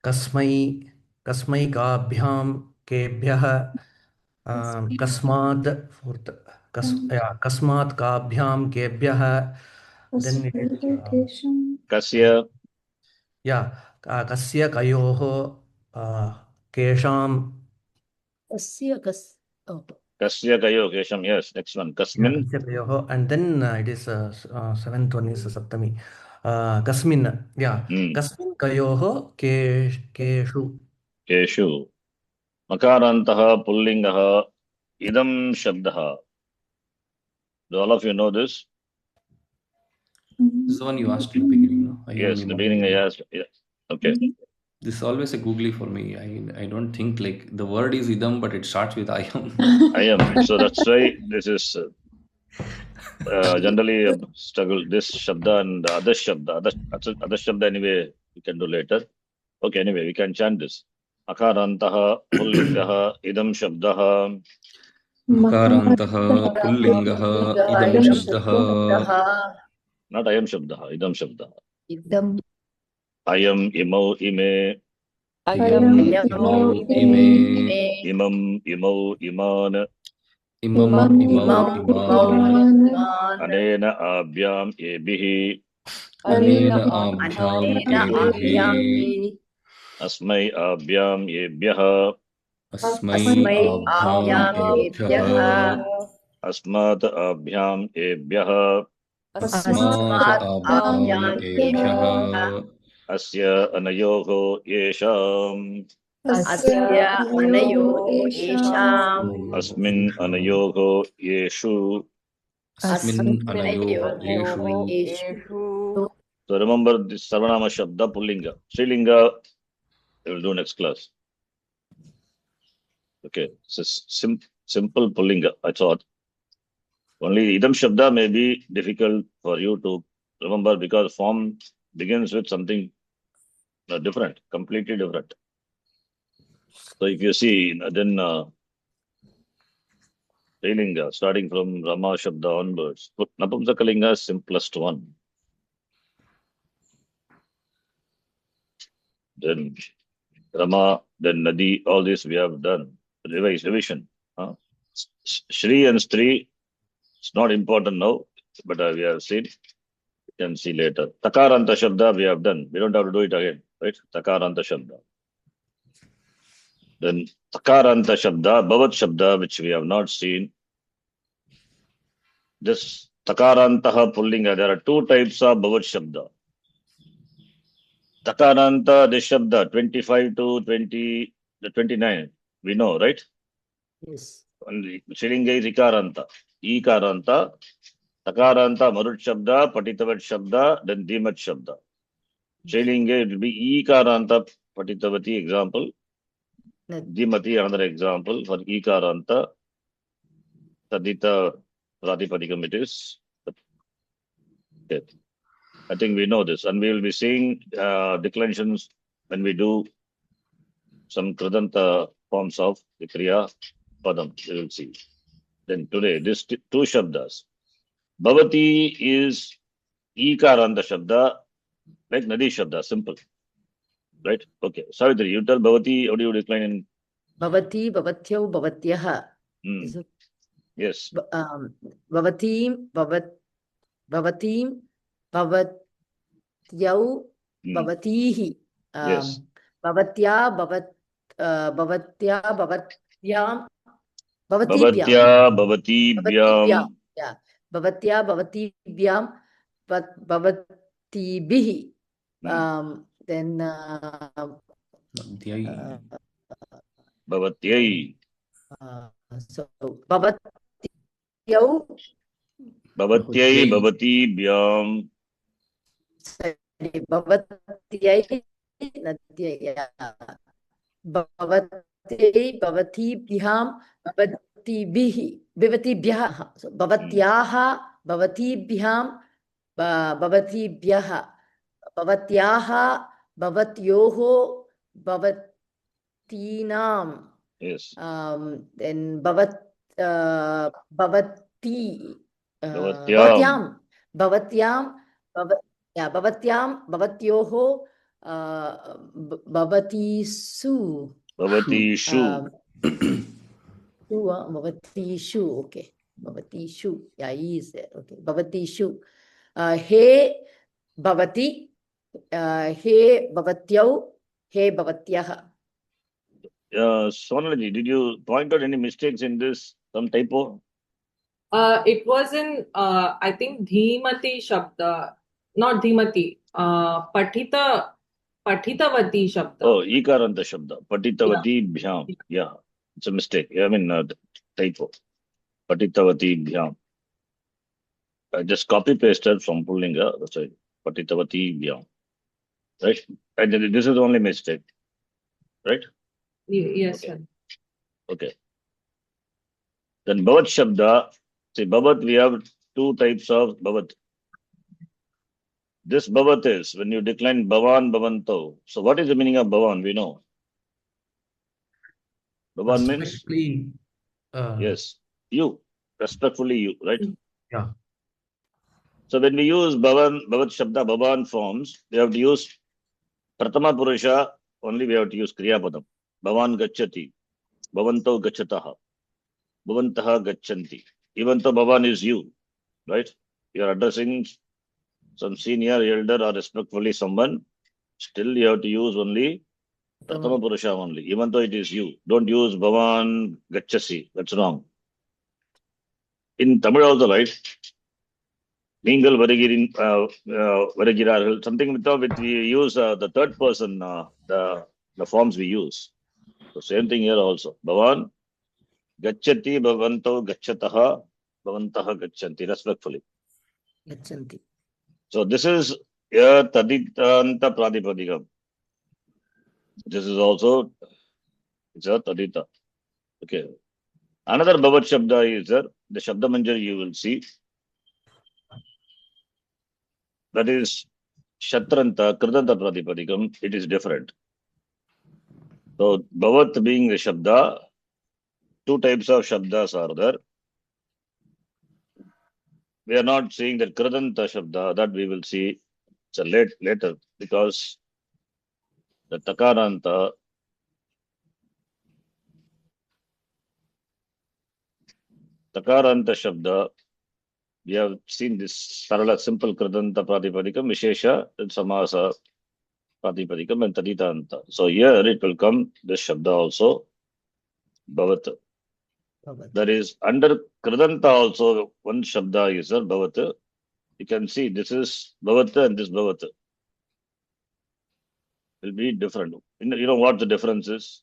कस्मै कस्मैकाभ्यां केभ्यः कस्मात् कस्मात् काभ्यां केभ्यः then it is Kasya, कस्य कयोः केषां Kasya oh. Kasya Kayo Kesham. Yes, next one. Kasmin. कस्य कयोः and then it is seventh one is saptami कस्मिन् कस्मिन् कयोः केषु Keshu. Makarantaha Pullingaha Idam Shabdaha. Do all of you know this? This is the one you asked in the beginning, no? Yes, the beginning I asked. Yeah. Okay. This is always a googly for me. I don't think like the word is idam, but it starts with ayam. I am. So that's why this is generally a struggle. This Shabda and the other Shabda. Other Shabda anyway, we can do later. Okay, anyway, we can chant this. Akarantaha Pullingaha Idam Shabdaha. Makarantaha pullingaha idam shabdaha. Not Ayam Shabdaha, Idam Shabdaha. Idam. Ayam Imau Ime. Ayam imau ime. Imam Imau Iman. Imam imau iman. Anena Abhyam Ebihi. Anena abhyam ebihi. Asmai Abhyam Ebhyaha. Asmai abhyam ebhyah. Asmat Abhyam Ebhyaha. Asmat abhyam ebhyah. Asya Anayoho Yesham. Asya anayo esham. Asmin Anayoho Yeshu. Asmin anayo yeshu. Eshu. So remember this Sarvanama Shabda Pullinga. Srilinga, we will do next class. Okay, it's a simple Pullinga, I thought. Only Idam Shabda may be difficult for you to remember because form begins with something different, completely different. So if you see, then Srilinga, starting from Rama Shabda onwards, Napumsakalinga is simplest one. Then Rama, then Nadi, all this we have done. Revision. Shri and Stri, it's not important now, but we have seen. We can see later. Takaranta Shabda we have done. We don't have to do it again, right? Takaranta Shabda. Then Takaranta Shabda, Bhavat Shabda, which we have not seen. This Takarantaha Pullinga, there are two types of Bhavat Shabda. Takaranta, this Shabda, 25 to 29, we know, right? Yes. Only Shrilinga is Ikaranta. Ikaranta, Takaranta, Marut Shabda, Patitavat Shabda, then Dimat Shabda. Shrilinga, it will be Ikaranta, Patitavati example. Dimati, another example for Ikaranta. Tadita, Pratipadikam it is. Okay. I think we know this, and we will be seeing declensions when we do some Kridanta forms of the Kriya Padam. We will see. Then today, this two Shabdas. Bhavati is Ikaranta Shabda, like Nadi Shabda, simple. Right? Okay. Savitri, you tell Bhavati, how do you decline in? Bhavati, Bhavatyau, Bhavatyaha. Yes. Bhavatim, Bhavatim, Bhavatyau, Bhavatihi. Yes. Bhavatya, Bhavatya, Bhavatyam, Bhavatya, Bhavatibhyam. Yeah. Bhavatya, Bhavatibhyam, Bhavatibihi. Then Bhavatyai. so Bhavatyau, Bhavatyai, Bhavatibhyam. Bhavatyai, Bhavatyai, Bhavatibhyam, Bhavatibhyah. So Bhavatyaha, Bhavatibhyam, Bhavatibhyah, Bhavatyaha, Bhavatyoho, Bhavatinam. Yes. Then Bhavati, Bhavatyam. Bhavatyam, Bhavatyoho, Bhavati Su. Bhavati Shu. Bhavati Shu. Okay. Bhavati Shu. Yeah, he is there. Okay. Bhavati Shu. He Bhavati. He Bhavatyau. He Bhavatyah. Sonalaji, did you point out any mistakes in this? Some typo? It was in, I think, Dhimati Shabda, not Dhimati, Patitavati Shabda. Oh, Ikaranta Shabda. Patitavati Bhyam. Yeah, it's a mistake. I mean, typo. Patitavati Bhyam. I just copy pasted from Pullinga. That's right. Patitavati Bhyam. Right? And this is the only mistake. Right? Yes, Okay. sir. Okay. Then Bhavat Shabda. See, Bhavat, we have two types of Bhavat. This Bhavat is when you decline Bhavan, Bhavanto. So what is the meaning of Bhavan? We know. Bhavan means, Respectfully, yes, you. Respectfully you, right? yeah. So when we use Bhavan, Bhavat Shabda, Bhavan forms, we have to use Pratama Purusha, only we have to use Kriya Padam. Bhavan Gacchati, Bhavanto Gacchataha, Bhavantaha Gacchanti. Even though Bhavan is you, right? You are addressing some senior, elder, or respectfully someone, still you have to use only Pratama Purusha only, even though it is you. Don't use Bhavan Gacchasi. That's wrong. In Tamil also, right? Ningal Varagiraர்கள், something with we use the third person, the forms we use. So same thing here also. Bhavan Gacchati, Bhavanto Gacchataha, Bhavantaha Gacchanti, respectfully. Gachanti. So this is here Taditanta Pradipadikam. This is also, it's a Tadita. Okay. Another Bhavat Shabda is there. The Shabda Manjari you will see. That is Shatranta, Kridanta Pradipadikam. It is different. So Bhavat being the Shabda, two types of Shabdas are there. We are not seeing that Kridanta Shabda, that we will see it's a later because the Takaranta Shabda, we have seen this Sarala simple Kridanta Pradipadikam, Vishesha, and Samasa Pradipadikam, and Taditanta. So here it will come this Shabda also, Bhavat. That is under Kridanta also one Shabda is there, Bhavat. You can see this is Bhavat and this Bhavat. Will be different. You know what the difference is?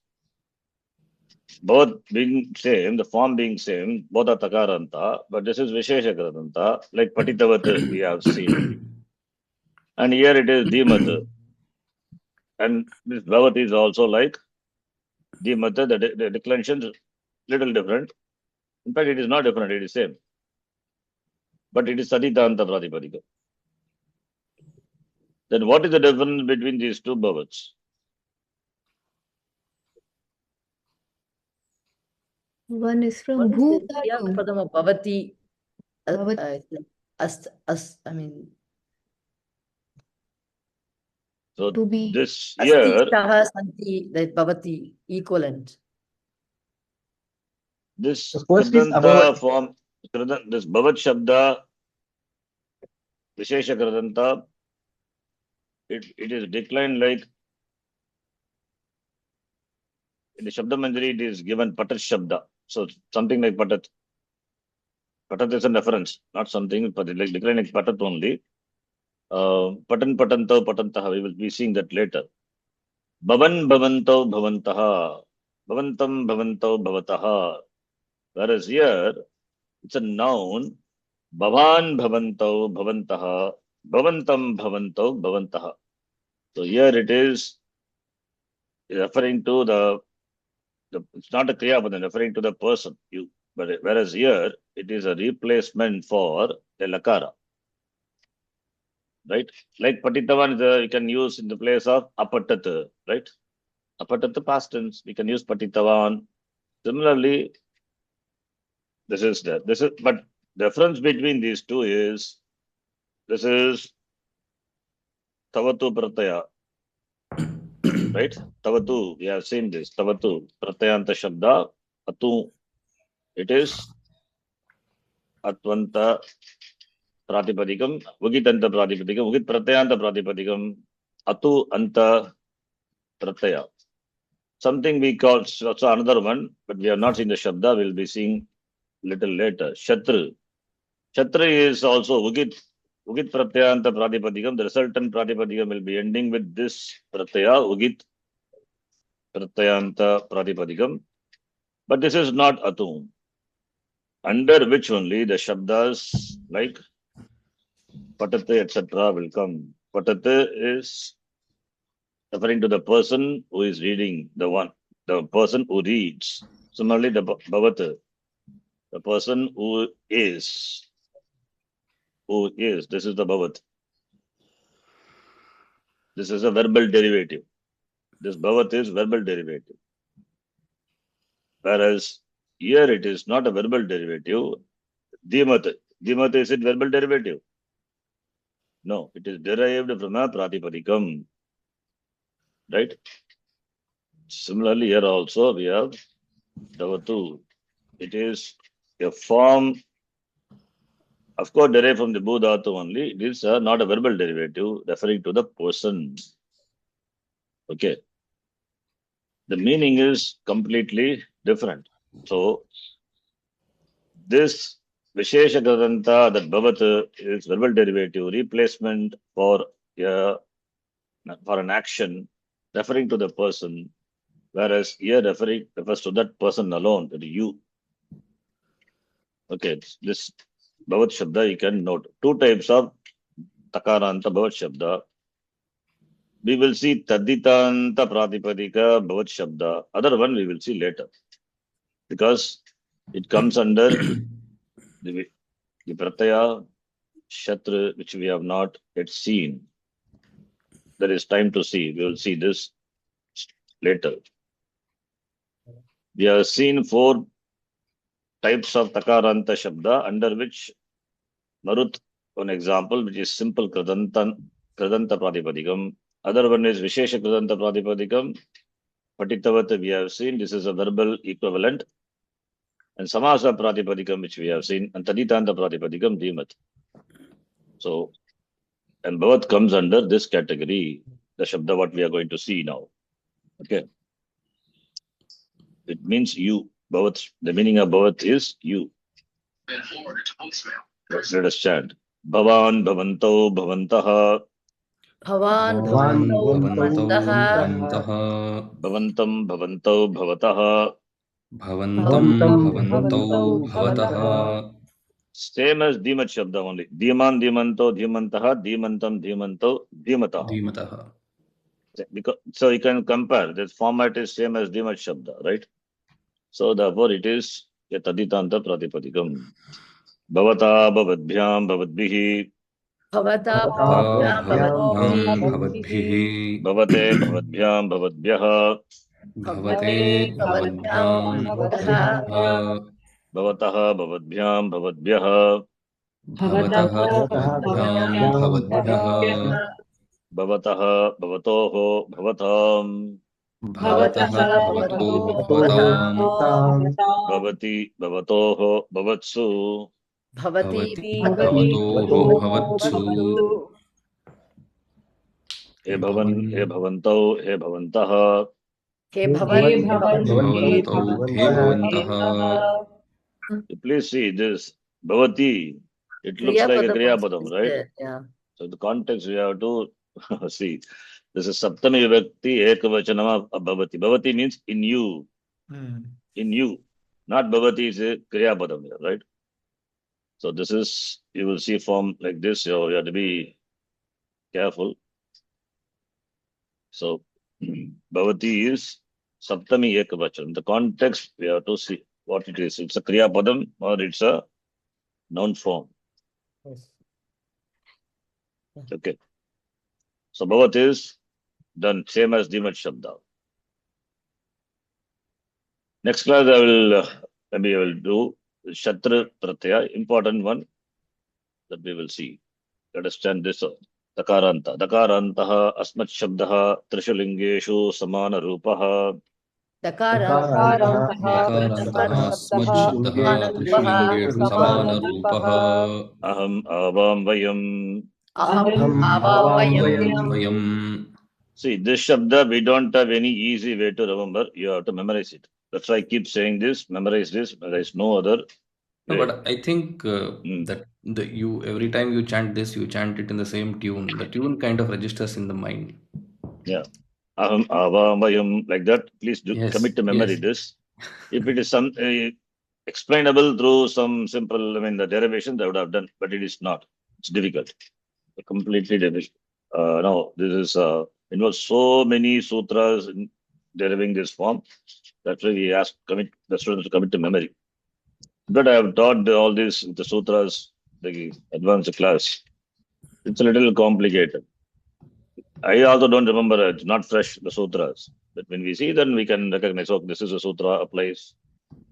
Both being same, the form being same, both are Takaranta, but this is Vishesha Kridanta, like Patitavat we have seen. And here it is Dhimat. And this Bhavat is also like Dhimat, the declension is little different. In fact, it is not different, it is same. But it is Saditanta Pradipadika. Then what is the difference between these two Bhavats? One is from What is the Bhuta Kriya to Padam of Bhavati? Bhavati. I mean, So To be this Asti here, Saha Santi, that Bhavati equivalent. this The first is Kridanta above. form, this Bhavat Shabda, Vishesha Kridanta, it is declined like in the Shabda Manjari, it is given Patat Shabda. So something like Patat. Patat is a reference, not something, but like decline like Patat only. Patan Patanto Patantaha, we will be seeing that later. Bhavan Bhavanto Bhavantaha, Bhavantam Bhavanto Bhavataha. Whereas here, it's a noun, Bhavan Bhavanto Bhavantaha, Bhavantam Bhavanto Bhavantaha. So here it is referring to it's not a Kriya, but referring to the person. But whereas here, it is a replacement for a Lakara. Right? Like Patitavan, you can use in the place of Apatat, right? Apatat past tense, we can use Patitavan. Similarly, but the difference between these two is, this is Tavatu Prataya. right? Tavatu, we have seen this. Tavatu, pratyanta shabda, atu. It is atvanta pratipadikam, ugitanta pratipadikam, ugit pratyanta pratipadikam, atu anta pratyaya. Something we call, so another one, but we have not seen the shabda, we'll be seeing little later. Shatru. Shatru is also ugit pratyanta pratipadikam. The resultant pratipadikam will be ending with this pratyaya, ugit pratyanta pratipadikam. But this is not atu, under which only the shabdas like patate, etc. will come. Patate is referring to the person who is reading, the person who reads. Similarly, the bhavata, the person who is. This is the bhavat. This is a verbal derivative. This bhavat is verbal derivative. Whereas here it is not a verbal derivative. Dhimat. Dhimat, is it verbal derivative? No, it is derived from a pratipadikam. Right? Similarly, here also we have Davatu. It is a form, of course, derived from the Bhudhatu only. It is not a verbal derivative referring to the person. Okay. The meaning is completely different. So, this Vishesha Kradanta, that Bhavat is verbal derivative, replacement for an action referring to the person, whereas here refers to that person alone, that you. Okay, this Bhavat Shabda you can note. Two types of Takaranta Bhavat Shabda. We will see Taditanta Pratipadika Bhavat Shabda. Other one we will see later. Because it comes under the Pratyaya Shatra, which we have not yet seen. There is time to see. We will see this later. We have seen 4 types of Takaranta Shabda, under which Marut, one example, which is simple Kradanta Pratipadikam. Other one is Vishesha Kradanta Pratipadikam. Patitavat we have seen, this is a verbal equivalent. And Samasa Pratipadikam, which we have seen, and Taditanta Pratipadikam, Dhimat. So, and Bhavat comes under this category, the Shabda what we are going to see now. Okay. It means you. Bhavat, the meaning of Bhavat is you. Let us chant. Bhavan Bhavanto Bhavantaha. Bhavan Bhavanto Bhavantaha. Bhavantaha. Bhavantam Bhavanto Bhavataha. Bhavantam Bhavantau Bhavataha. Same as Dhimat Shabda only. Dhiman Dhimanto Dhimantaha. Dhimantam Dhimanto Dhimataha. Dhimataha. So you can compare. The format is same as Dhimat Shabda, right? So therefore it is a Taditanta Pratipadikam. Bhavata Bhavadbhyam Bhavadbihi. Bhavata Bhavadbhyam Bhavadbhihi. Bhavadbhihi. Bhavate Bhavadbhyam Bhavadbhyaha. Bhavate Bhavadbhyam Bhavadbhyaha. Bhavataha Bhavadbhyam Bhavadbhyaha. Bhavataha Bhavadbhyam Bhavadbhyaha. Bhavataha Bhavatoho Bhavatam. Bhavataha Bhavato Bhavatam. Bhavati Bhavatoho Bhavatsu. Bhavati Bhavatoho Bhavatsu. He Bhavan, He Bhavanto, He Bhavantaha. He Bhavan Bhavantau He Bhavantaha. Please see this Bhavati. It looks like a Kriya Padam, right? Yeah. So the context we have to see. This is Saptami Vibhakti Ekavachanam of Bhavati. Bhavati means in you. In you. Not Bhavati is a Kriya Padam here, right? So this is, you will see form like this. You have to be careful. So Bhavati is Saptami Ekavachanam. The context we have to see what it is. It's a Kriya Padam or it's a noun form. Yes. Okay. So Bhavat is done same as Dhimat Shabda. Next class maybe I will do Shatra Pratyaya, important one that we will see. Let us stand this out. Dakaranta. Dakarantaha asmat shabdaha trishu lingeshu samana rupaha. दकारान्तः स्मत् शब्दः त्रिषु लिङ्गेषु समानरूपः Aham avam vayam. वयम्. See, this shabda, we don't have any easy way to remember. You have to memorize it. That's why I keep saying this, memorize this. There is no other No, way. but I think that you every time you chant this, you chant it in the same tune. The tune kind of registers in the mind. Yeah. Aham avam vayam, like that. Please do Yes, commit to memory yes. this. If it is some explainable through some simple, the derivation, I would have done, but it is not. It's difficult. Completely difficult. No, this is involves so many sutras in deriving this form. That's why we ask the students to commit to memory. But I have taught all this with the sutras, the advanced class. It's a little complicated. I also don't remember, it's not fresh, the sutras. But when we see, then we can recognize, okay, this is a sutra, applies,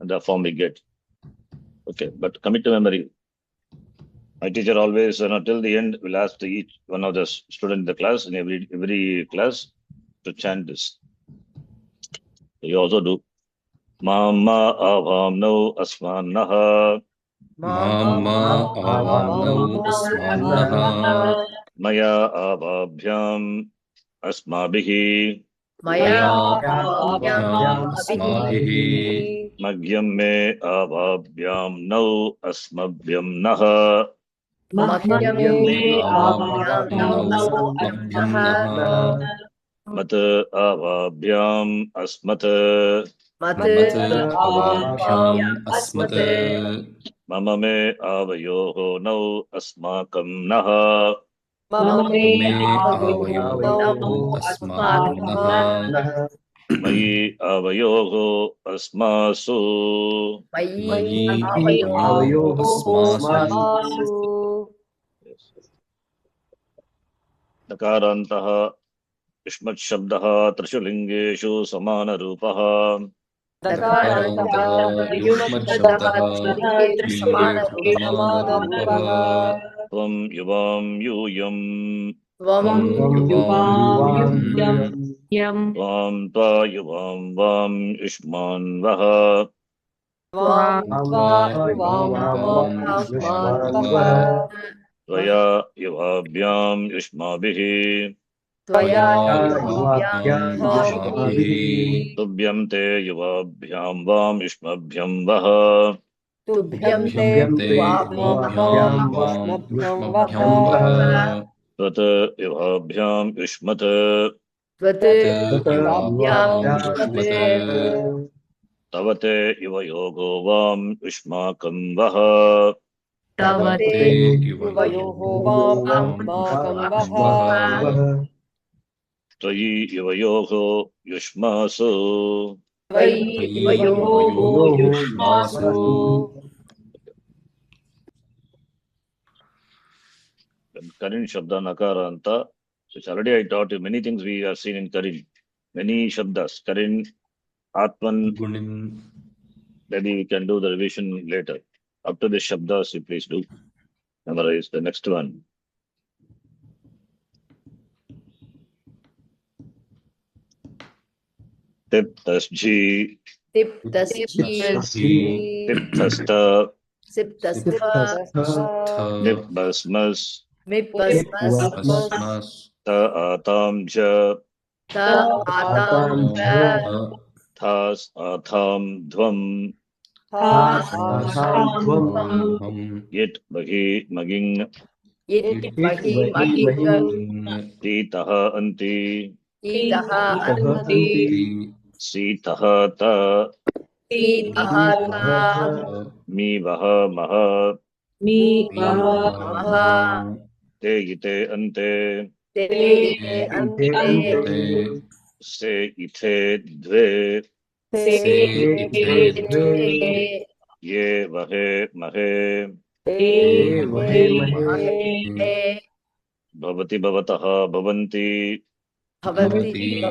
and the form we get. Okay, but commit to memory. My teacher always, till the end, will ask each one of the student in the class, in every class, to chant this. You also do. Mama avam no asmanaha. Mama avamnau asmannaha. Maya avabhyam asmabihi. Maya avabhyam asmabihi. Magyam me avabhyam no asmabhyam naha. Avabhyam asmabhyam naha. Mat avabhyam asmat. Mat avabhyam asmat. Mama me avayoho no asmakam naha. Me avayoho asmakam naha. Mayi avayoho asmasu. Mayi avayoho asmasu. Dakarantaha ishmat shabdaha trishu lingeshu samana rupaha. दकारान्तः युष्मत् शब्दः त्रिलिङ्गेषु समानरूपः Tvam yuvam yuyam. त्वं युवां Tvam tva yuvam vam ishman vaha. Tvaya yuvabhyam yushmabihi. Tubhyam te yuvabhyam vam yushmabhyam vaha. तुभ्यं ते युवाभ्यां युष्मभ्यं वः Tvat yuvabhyam yushmat. Tavate yuvayogo vam yushmakam vaha. युवयोः वाम् अस्माकं वः Tvayi yuvayogo yushmasu. युष्मासु Karin Shabda Nakaranta, which already I taught you many things we have seen in Karin. Many Shabdas. Karin, Atman, गुणिन् maybe we can do the revision later. Up to the Shabdas, you please do. Memorize the next one. Tiptasji, Tiptasta, Nipbasmas, भस्मस् Ta Atamja, Thas Atham Dvam, Yit Bagi Maging, Titaha Anti, Sitaha Ta, Mi Vaha Maha, Te Yite Ante, Se Ite Dve, Ye Vahe Mahe, Bhavati Bhavataha Bhavanti, भवति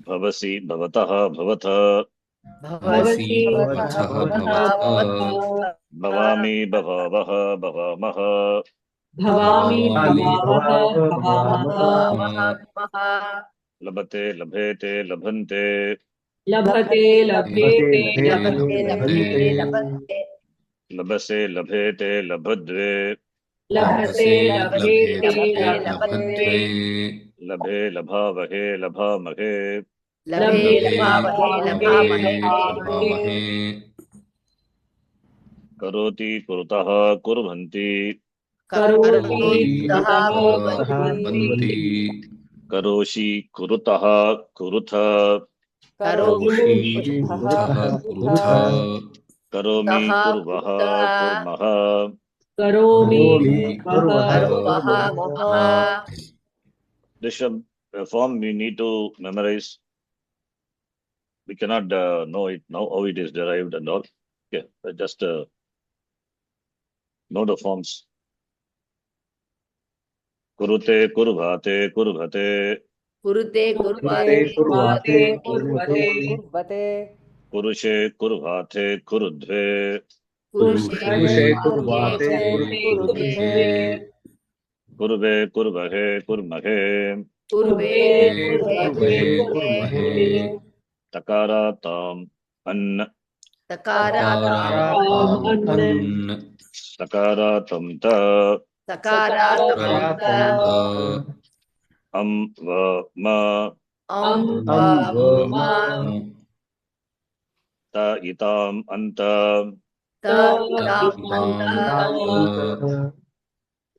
Bhavasi Bhavataha Bhavata, भवसि भवतः भवत Bhavami Bhavavaha Bhavamaha, भवामि भवावः भवामः लभते लभेते लभन्ते लभते लभेते लभते लभन्ते लभते लभसे लभेते लभद्वे लभते लभेते लभते लभन्ते लभे लभावहे लभामहे लभे लभावहे लभामहे लभामहे करोति कुरुतः कुर्वन्ति करोति कुरुतः कुर्वन्ति करोषि कुरुतः कुरुथ करोषि कुरुतः कुरुथ करोमि कुर्वः कुर्मः करोमि कुर्वः कुर्मः This form we need to memorize. We cannot know it now how it is derived and all. Okay, just know the forms. Kurute kurvate kurvate कुरुते कुर्वते कुर्वते कुर्वते कुर्वते kurushe kurvate kurudve कुरुषे कुर्वाते कुरुते kurve kurvahe kurmahe Kurve Kurve कुर्महे takaratam an तकारान् takaratam ta सकारात्मक va ma ta itam anta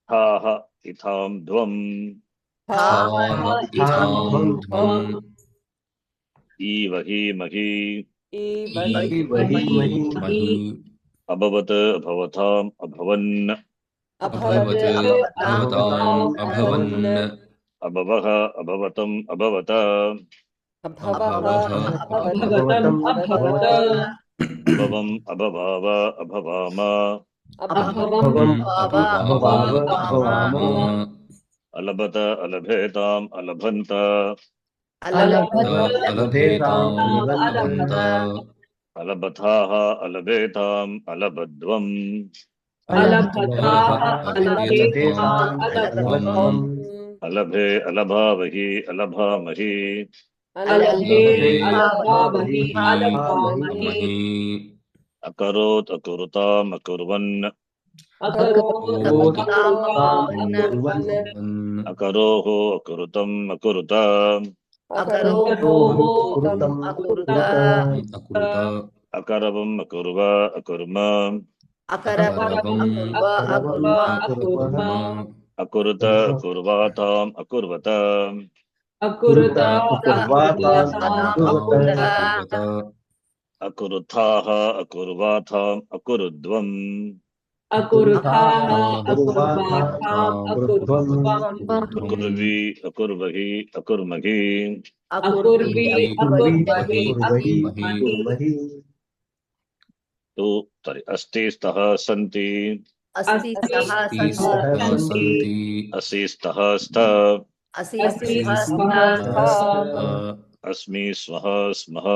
ha ha itam dvam ivahi mahi अभवत् अभवताम् अभवन् अभवः अभवतम् अभवत अभवम् अभवाव अभवाम अलभत अलभेताम् अलभन्त अलभथाः अलभेताम् अलभद्वम् अलभे अलभावहि अलभामहि अकरोत् अकुरुताम् अकुर्वन् अकरोः अकुरुतम् अकुरुत अकरवम् अकुर्व अकुर्म अकुरुत अकुर्वाताम् अकुर्वत अकुरुथाः अकुर्वाथाम् अकुरुद्वम् अकुर्वी अकुर्वहि अकुर्महि तो अस्ति स्तः सन्ति असि स्तः स्त अस्मि स्वः स्मः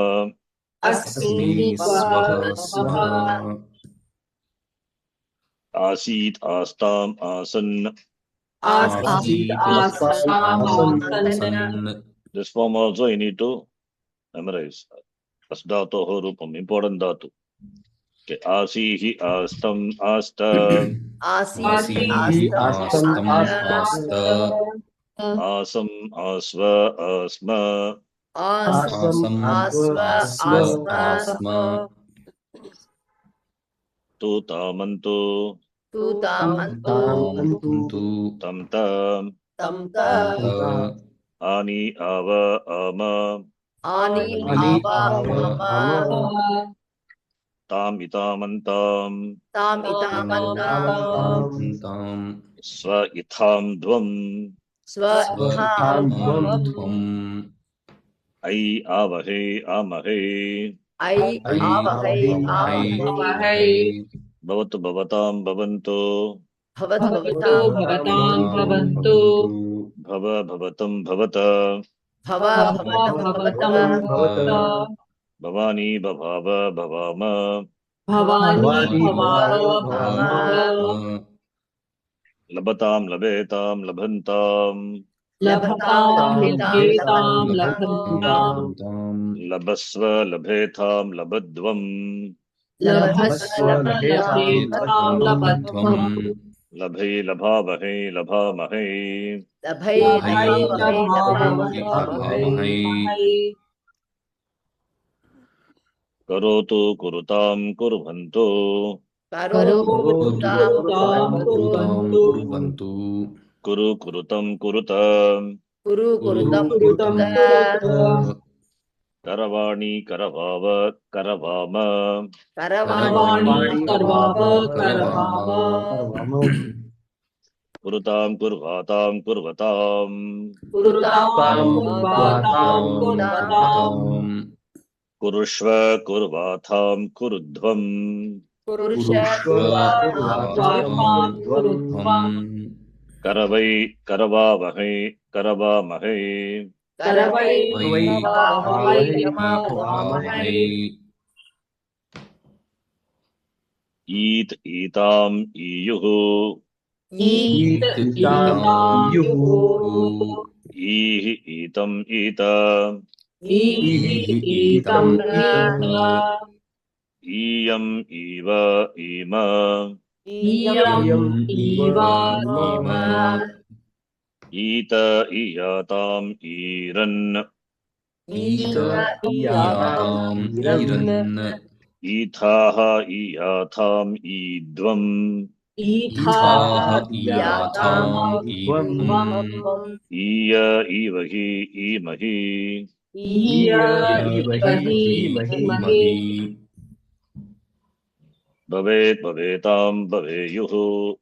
आसीत् आस्ताम् आसन् This form also you need to memorize. Asdatoho rupam, important dhatu. Okay. Asihi astam asta. Asam asva asma. Tu tamantu. Tam tam. Ani ava ama. Tam itamantam. Swa itham dvam. Ai avahe amahe. Bhavatu bhavatam bhavantu. Bhava bhavatam bhavata. Bhavani bhavava bhavama. Labatam, labetam, labhantam. Labhatam, labhetam, labhantam. Labasva, labhetam, labadvam. Labhasva, labhetam, labadvam. Labhe, labhavahe, labhamahe. Labhai, Labhai, labhavahe, labhavahe, labhamahe. labhamahe. Karotu, kurutam, kurvantu. Karotu, tam, Kurutam, kuruvantu. Kuru, kurutam, kurutam. Kurutam, Kurutam, kuruta. kurutam. Karavani, karavava, karavama. Karavani, karvava, karavama. Kurutam, kurvatam, kurvatam. Kurutam, kurvatam, kurvatam. Kurushva, kurvatam, kurudvam. Purusha, Kurvatam, kurudvam. Karavai, karavavahe, karavamahe. Karavai, karavai, Kavamahe. Eat, eatam, iyuhu. Eat, eatam, yuhu. Ihi, eatam, ita. Eatam, ita. Iyam, iva, ima. Iyam, iva, ima. Ita, iyatam, iran. Iyatam iran. Ithaha, iyatam, idvam. Ithaha, Iyatam idvam. Iya, ivahi, imahi. Iya, ivahi, imahi. Bhavet, bhavetam, bhaveyuhu.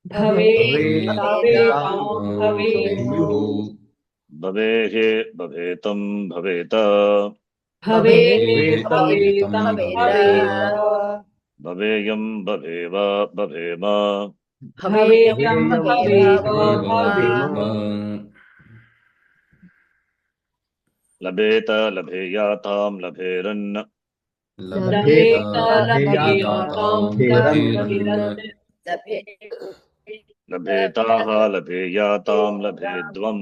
Bhavet, bhavetam, bhaveyuhu. Bhavehe, bhavetam, bhaveta. Bhavet, bhavetam, bhaveta. Bhaveyam, bhaveva, bhavema. Bhaveyam, bhaveva, bhavema. Labeta, labheyatam, labheran. Labheta, labheyatam, labheran. Labhetaha, labheyatam, labhedvam.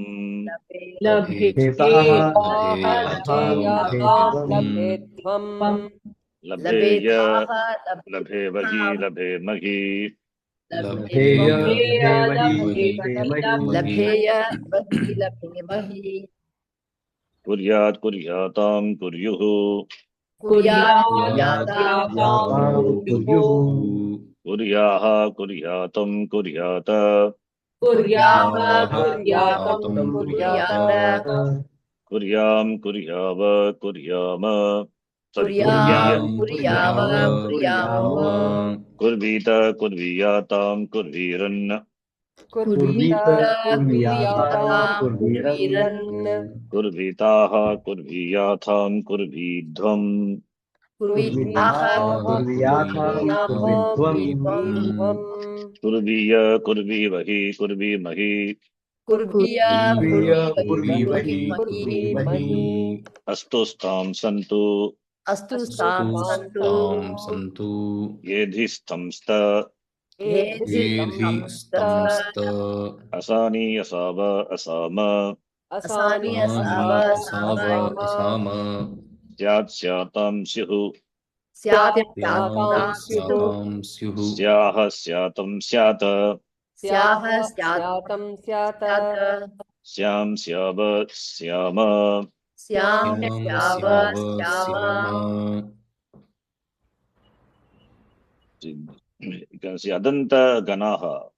labheyatam labhedvam. Labheya, labhevahi, labhemahi. Labheya, Bhati, Labhemahi. Kuryat, kuryatam, kuryuhu. Kuryatam, kuryuhu. Kuryaha, kuryatam, kuryata. Kuryaha, kuryatam, kuryata. Kuryam, kuryava, kuryama. Sorry, Kuryam, Kuryama, Kuryama. Kurvita, kurviyatam, kurviran. Kurvita kurviyatam Kurviran. Kurvitaha, kurviyatam, kurvidhvam. Kurvitaha, kurviyatam. Kurviya, kurvivahi, kurvimahi. Kurviya, Kurvivahi. Kurvimahi. Astu stam santu. Astu stam santu. Santu. Yedhi stamsta. Yedhi stamsta. Asani, asava, asama. Asani, Asava Asava, asama. Syat, syatam, syuhu. Syat, Syatam syuhu. Syaha, syatam, syata. Syaha, Syatam syata. Syam, syava, syama. Syam, Syava, Syama. You can see Adanta Ganaha.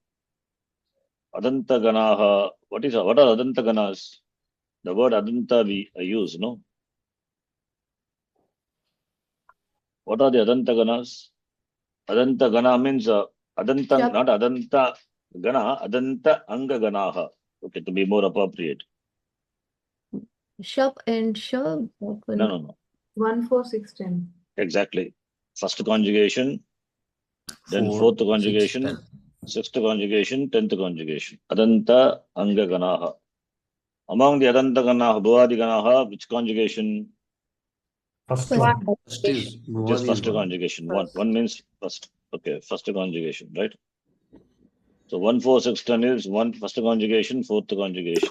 Adanta Ganaha. What are Adanta Ganas? The word Adanta we use, no? What are the Adanta Ganas? Adanta Gana means Adanta, Shab- not Adanta Gana, Adanta Anga Ganaha. Okay, to be more appropriate. Shab and Shab. No. 1, 4, 6, 10. Exactly. First conjugation, then 4, fourth 6, conjugation, 10. sixth conjugation, 10th conjugation. Adanta Anga Ganaha. Among the Adanta Ganaha, Bhuadi Ganaha, which conjugation? First First. one. First is Just Bhuvadi first is one. conjugation. One means first. Okay, first conjugation, right? So 1, 4, 6, 10 is one first conjugation, fourth conjugation.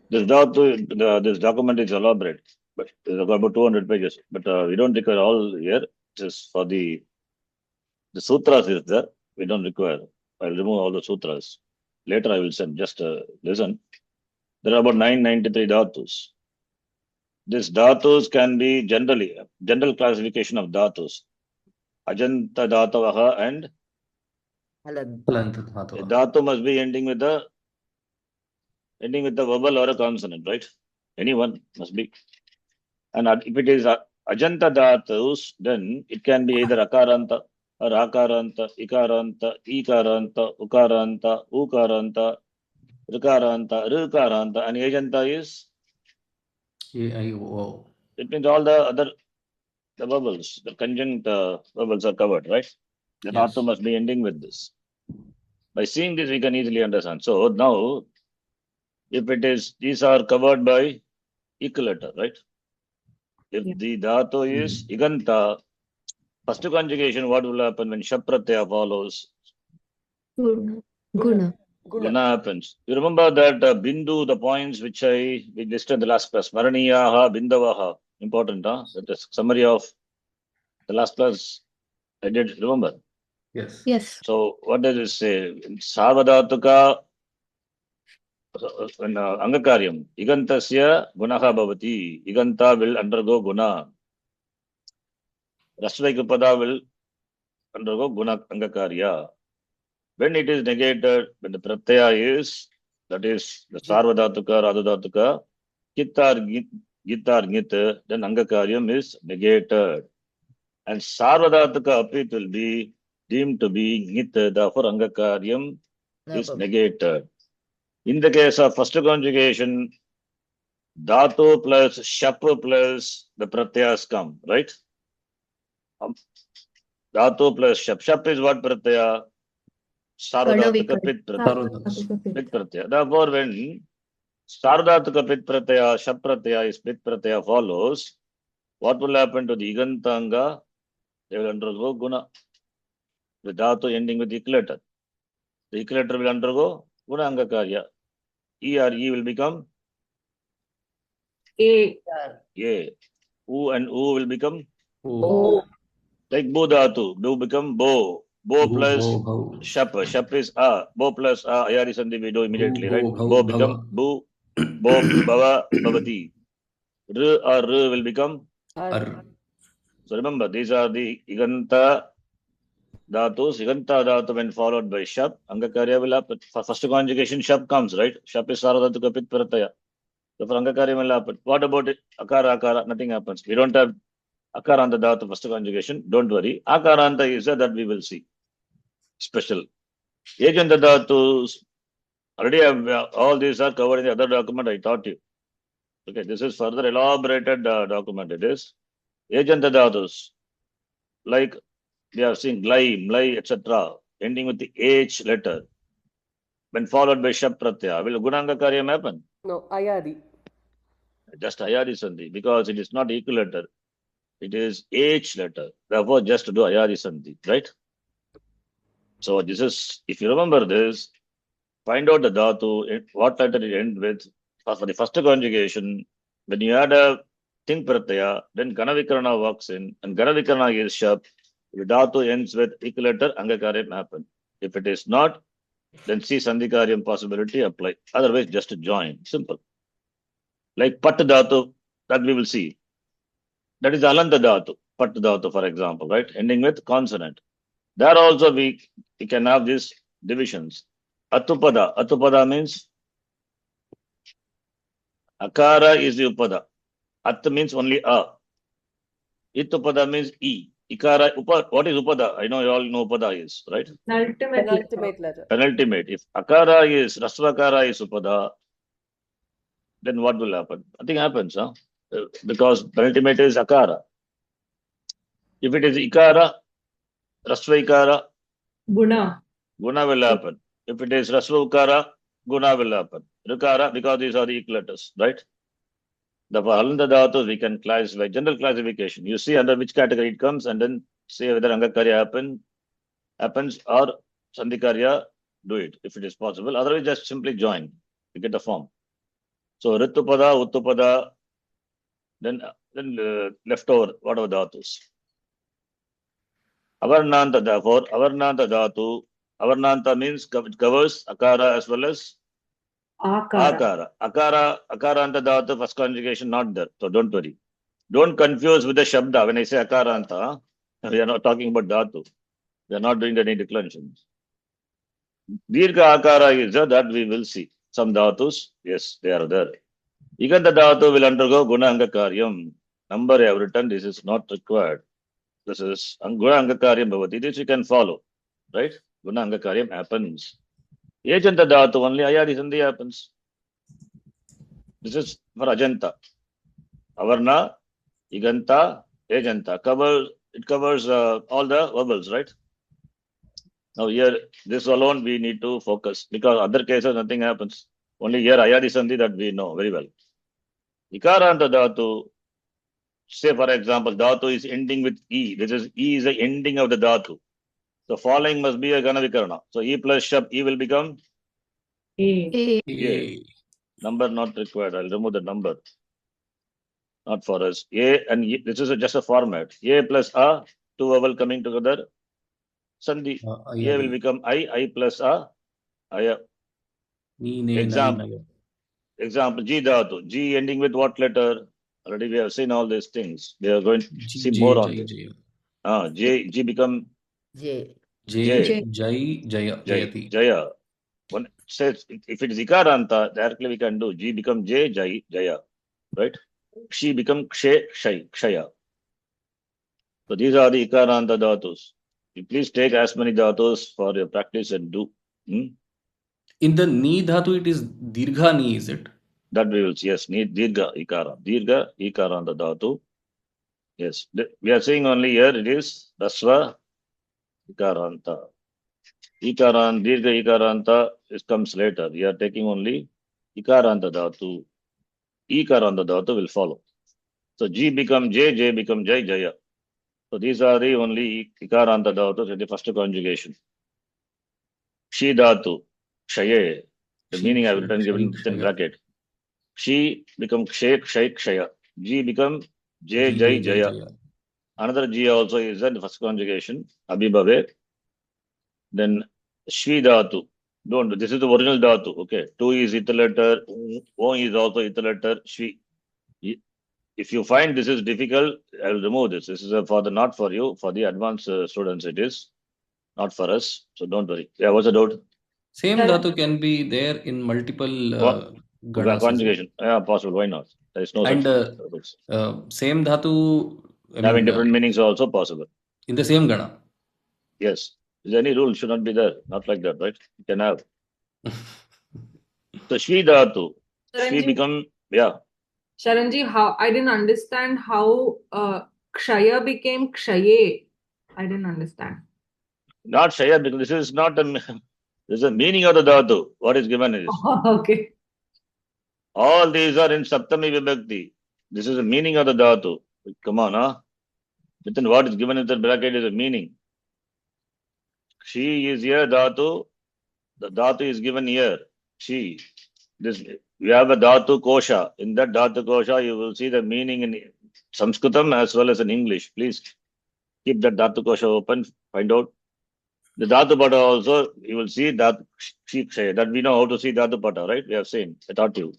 This document is elaborate, but it's about 200 pages. But we don't require all here. Just for the sutras is there. We don't require. I'll remove all the sutras. Later I will send. Just listen. There are about 993 dhatus. These dhatus can be general classification of dhatus. Ajanta dhatavaha and Halanta. Halanta a dhatu. dhatu must be ending with the vowel or a consonant, right? Anyone must be. And if it is ajanta dhatus, then it can be either akaranta or akaranta, ikaranta, ikaranta, ukaranta, ukaranta, rikaranta, rikaranta, and ajanta is, A-I-O. it means all the other vowels, the conjunct vowels are covered, right? The Yes. dhatu must be ending with this. By seeing this, we can easily understand. So now, if it is, these are covered by ik letter, right? If Yeah. the dhatu is iganta, first conjugation, what will happen when shap pratyaya follows? Guna. Guna. Guna happens. You remember that bindu, the points which we listed in the last class, maraniyaha, bindavaha, important, huh? That is summary of the last class. I did remember. Yes. Yes. So what does it say? Sarvadhatuka angakaryam. Igantasya gunaha bhavati. Iganta will undergo guna. Rasvaikupada will undergo guna angakarya. When it is negated, when the pratyaya is, that is the sarvadhatuka, radhadhatuka, kittar git, then angakaryam is negated. And sarvadhatuka apit will be deemed to be ngit, therefore angakaryam is No. negated. In the case of first conjugation, dhatu plus shap plus the pratyas come, right? Dhatu plus shap. Shap is what pratyaya? Sarvadhatuka pit pratyaya. Pit pratyaya. Therefore, when sarvadhatuka pit pratyaya, shap pratyaya is pit pratyaya follows, what will happen to the igantanga? They will undergo guna. The dhatu ending with ik letter. The ik letter will undergo guna angakarya. E or E will become A. A. U and U will become Oh. like bo dhatu. Do become bo. Bo plus Bho. shap. Shap is a. Bo plus a. Ayari sandhi we do immediately, right? Bho, Bo bhava. become bu. Bo bhava bhavati. R or R will become. Ar. So remember, these are the iganta dhatus. Iganta dhatu when followed by shap. Angakarya will happen. For first conjugation, shap comes, right? Shap is sarvadhatuka pit pratyaya. So for angakarya will happen. What about it? Akara, akara, nothing happens. We don't have akaranta dhatu first conjugation. Don't worry. Akaranta is that we will see. Special. Ejanta dhatus. Already all these are covered in the other document I taught you. Okay, this is further elaborated document. It is Ejanta dhatus. Like we have seen glai, mlai, etc. Ending with the H letter. When followed by shap pratyaya. Will gunanga karyam happen? No, ayadi. Just ayadi sandhi, because it is not equal letter. It is H letter. Therefore, just do ayadi sandhi, right? So this is, if you remember this, find out the dhatu, what letter it ends with. For the first conjugation, when you add a ting pratyaya, then ganavikarana walks in, and ganavikarana is shap. The dhatu ends with equal letter, angakaryam happen. If it is not, then see sandhikaryam possibility apply. Otherwise, just join. Simple. Like pat dhatu, that we will see. That is alanta dhatu, pat dhatu, for example, right? Ending with consonant. There also we can have these divisions. Atupada. Atupada means akara is the upada. At means only a. Itupada means e. Ikara, what is upada? I know you all know upada is, right? Penultimate letter. Penultimate. If akara is, rasvakara is upada, then what will happen? Nothing happens, huh? Because penultimate is akara. If it is ikara, rasvaikara, Guna. guna will happen. If it is rasvaukara, guna will happen. Rikara, because these are the equal letters, right? The halanta dhatus we can classify, general classification. You see under which category it comes and then say whether angakarya happens or sandhikarya do it if it is possible. Otherwise, just simply join to get the form. So Ritupada, Uttupada, then left over, whatever dhatus. Avarnanta, therefore, Avarnanta dhatu. Avarnanta means it covers Akara as well as Akara. Akara. Akaranta dhatu, first conjugation not there. So don't worry. Don't confuse with the Shabda. When I say Akaranta, we are not talking about dhatu. We are not doing any declensions. Dirgha Akara is there, that we will see. Some dhatus, yes, they are there. Iganta dhatu will undergo Guna Anga Karyam. Number I have written, this is not required. This is Guna Anga Karyam Bhavati. This you can follow, right? Guna Anga Karyam happens. Ejanta dhatu, only Ayadi Sandhi happens. This is for Ajanta. Avarna, Iganta, Ejanta. It covers all the vowels, right? Now here, this alone we need to focus because other cases nothing happens. Only here Ayadi Sandhi that we know very well. Ikaranta dhatu, say for example, dhatu is ending with E. This is E is the ending of the dhatu. So following must be a Gana Vikarana. So E plus Shab, E will become A. A. Number not required. I'll remove the number. Not for us. A and E, this is just a format. A plus A, two vowel coming together. Sandhi. A will become I plus A. Aya. Example, G dhatu. G ending with what letter? Already we have seen all these things. We are going to see more on this. G become J. Jaya. One says if it is Ikaranta, directly we can do G become J, Jaya. Right? Kshi become Kshe, Kshaya. So these are the Ikaranta dhatus. You please take as many dhatus for your practice and do. In the Ni dhatu, it is Dirgha Ni, is it? That we will see. Yes, Dirgha, Ikara. Dirgha, Ikaranta dhatu. Yes. We are saying only here it is Rasva, Ikaranta. Dirgha Ikaranta comes later. We are taking only Ikaranta dhatu. Ikaranta dhatu will follow. So G become J, J become Jai, Jaya. So these are the only Ikaranta dhatus in the first conjugation. Kshi dhatu, Kshaye. The meaning I have written given in bracket. Kshi become Kshe, Kshay, Kshaya. G become J, Jai, Jaya. Another G also is in the first conjugation. Abhibhave. Then Shvi dhatu. Don't. This is the original dhatu. Okay. 2 is iterator. O is also iterator. Shvi. If you find this is difficult, I will remove this. This is for the not for you. For the advanced students, it is not for us. So don't worry. Yeah, what's the doubt? Same dhatu can be there in multiple ganas. Conjugation. Yeah, possible. Why not? There is no and same dhatu having different meanings also possible. In the same gana. Yes. Is there any rule? Should not be there. Not like that, right? You can have. So Shvi dhatu. Shvi become, yeah. Sharanji, how I didn't understand how Kshaya became Kshaye. I didn't understand. Not Shaya, because this is not this is the meaning of the dhatu. What is given is. Okay. All these are in Saptami Vibhakti. This is the meaning of the dhatu. Come on, huh? Within what is given in the bracket is a meaning. She is here, dhatu. The dhatu is given here. She. This we have a dhatu kosha. In that dhatu kosha, you will see the meaning in Sanskritam as well as in English. Please keep that dhatu kosha open. Find out. The dhatu pata also, you will see that that we know how to see dhatu pata, right? We have seen. I taught you.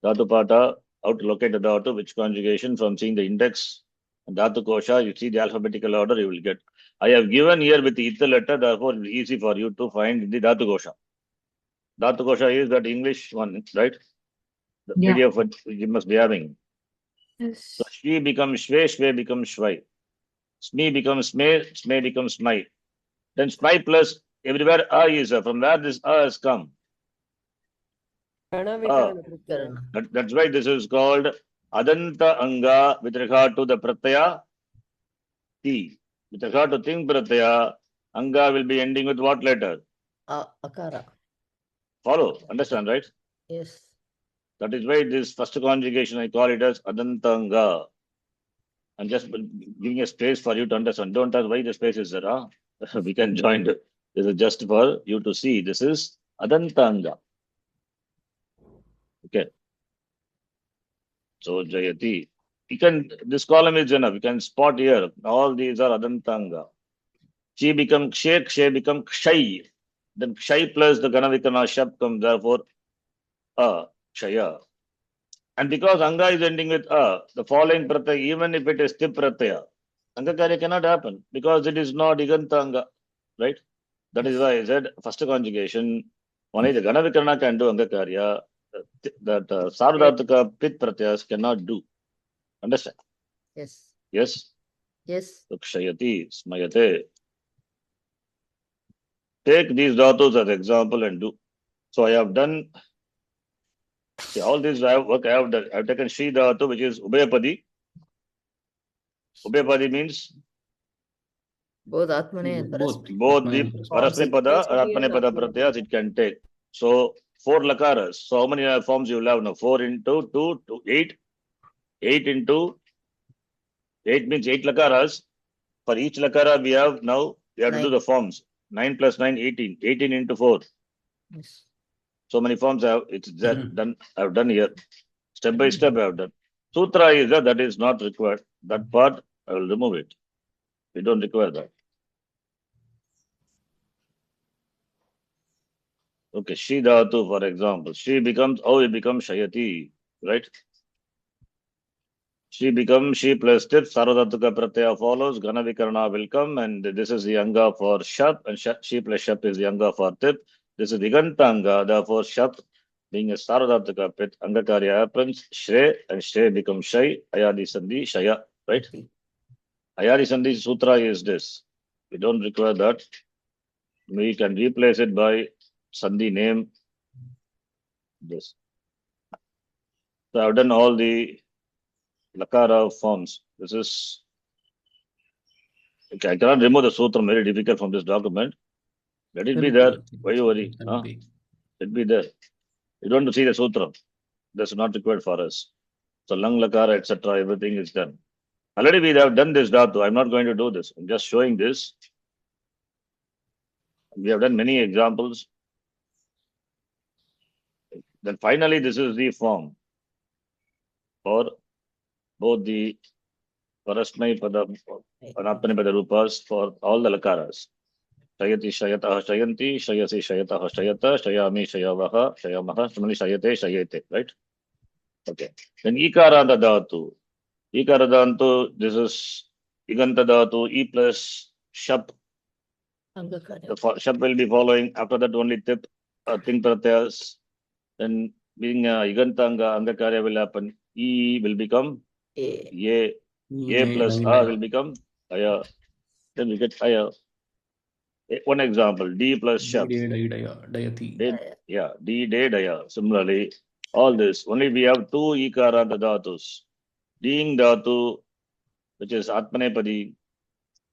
Dhatu pata, how to locate the dhatu, which conjugation from seeing the index. And dhatu kosha, you see the alphabetical order, you will get. I have given here with the ether letter, therefore it is easy for you to find the dhatu kosha. Dhatu kosha is that English one, right? The PDF what you must be having. Yes. So Shvi becomes Shve, Shve becomes Shvai. Sme becomes Sme, Sme becomes Smai. Then Smai plus everywhere A is from where this A has come. That's why this is called Adanta Anga with regard to the Pratyaya Ti. With regard to Ting Pratyaya, Anga will be ending with what letter? Akara. Follow, understand, right? Yes. That is why this first conjugation I call it as Adanta Anga. I'm just giving a space for you to understand. Don't ask why the space is there. Huh? We can join. This is just for you to see. This is Adantanga. Okay. So Jayati. This column is enough. You can spot here. All these are Adantanga. She become Kshay, Kshay become Kshay. Then Kshay plus the Ganavikana Shab comes, therefore, Kshaya. And because Anga is ending with the following pratyaya, even if it is Tip pratyaya, Angakarya cannot happen because it is not Iganta Anga, right? That is why I said first conjugation, only the Ganavikarana can do Angakarya, that Sarvadhataka Pit pratyayas cannot do. Understand? Yes. Yes? Yes. So Kshayati, Smayate. Take these dhatus as example and do. So I have done, see, all this work I have done. I have taken Shri dhatu, which is Ubhayapadi. Ubhayapadi means Both Atmane and Both. Parasmane. both Atmane the and Parasmane. Parasmane Pada and Atmane Pada pratyas it can take. So 4 lakaras. So how many forms you will have now? 4 into 2 to 8. 8 into 8 means 8 lakaras. For each lakara we have now, we have to do 9. the forms. 9 plus 9, 18. 18 into 4. Yes. So many forms I have, it's Mhm. done. I have done here. Step by step I have done. Sutra is that is not required. That part I will remove it. We don't require that. Okay, Shri Dhatu, for example. Shri becomes, it becomes Shayati, right? Shri becomes Shri plus Tip, Sarvadhatuka Pratyaya follows, Ganavikarana will come, and this is the Anga for Shap, and Shri plus Shap is the Anga for Tip. This is Iganta Anga, therefore Shap being a Sarvadhatuka Pit, Angakarya happens, Shre, and Shre becomes Shai, Ayadi Sandhi, Shaya, right? Ayadi Sandhi Sutra is this. We don't require that. We can replace it by Sandhi name. This. So I've done all the Lakara forms. This is okay. I cannot remove the sutra, very difficult from this document. Let it be there. Why you worry? Let it be there. You don't see the sutra. That's not required for us. So Lang Lakara, etc. Everything is done. Already we have done this dhatu. I'm not going to do this. I'm just showing this. We have done many examples. Then finally, this is the form for both the Parasmai Pada and Atmane Pada Rupas for all the Lakaras. Shayati Shayataha Shayanti, Shayasi Shayataha Shayata, Shayami Shayavaha, Shayamaha, similarly Shayate, Shayate, right? Okay. Then Ikarada Dhatu. Ikarada Dhatu, this is Iganta Dhatu, E plus Shap. Angakarya. The Shap will be following. After that, only Tip, Ting Pratyas. Then being Iganta Anga, Angakarya will happen. E will become A. A plus A will become Aya. Then we get Aya. One example, D plus Shap. Dayati. Yeah, D, De, Daya. Similarly, all this. Only we have 2 Ikaranta dhatus. Ding dhatu, which is Atmanepadi.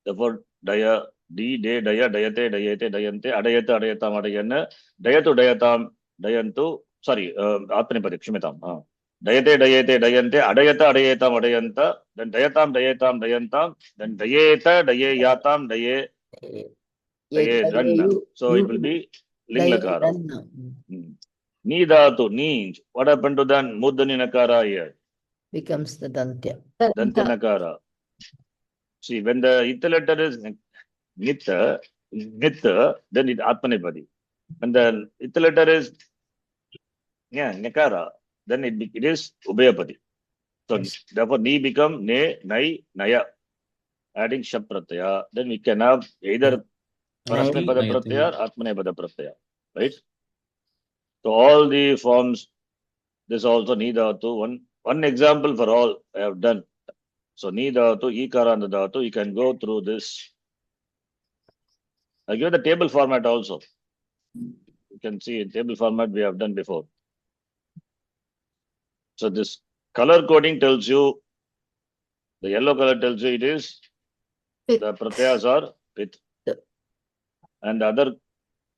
Therefore, Daya, D, De, Daya, Dayate, Dayate, Dayante, Adayata, Adayatam, Adayana, Dayatu, Dayatam, Dayantu. Sorry, Atmanepadi, Kshimatam. Dayate, Dayate, Dayante, Adayata, Adayatam, Adayanta, then Dayatam, Dayatam, Dayantam, then Dayeta, Dayayatam, Daye. So it will be Linglakara. Ni dhatu, ni. What happened to that Muddhani Nakara here? Becomes the Dantya. Dantya Nakara. See, when the Ita letter is Nita, then it Atmanepadi. When the Ita letter is Nakara, then it is Ubhayapadi. So therefore, Ni become Ne, Nai, Naya. Adding Shap Pratyaya, then we can have either Parasmay Pada Pratyaya or Atmane Pada Pratyaya. Right? So all the forms, this also Ni dhatu. One example for all I have done. So Ni dhatu, Ikaranta dhatu, you can go through this. I give the table format also. You can see in table format we have done before. So this color coding tells you, the yellow color tells you it is, the pratyayas are pith. And the other,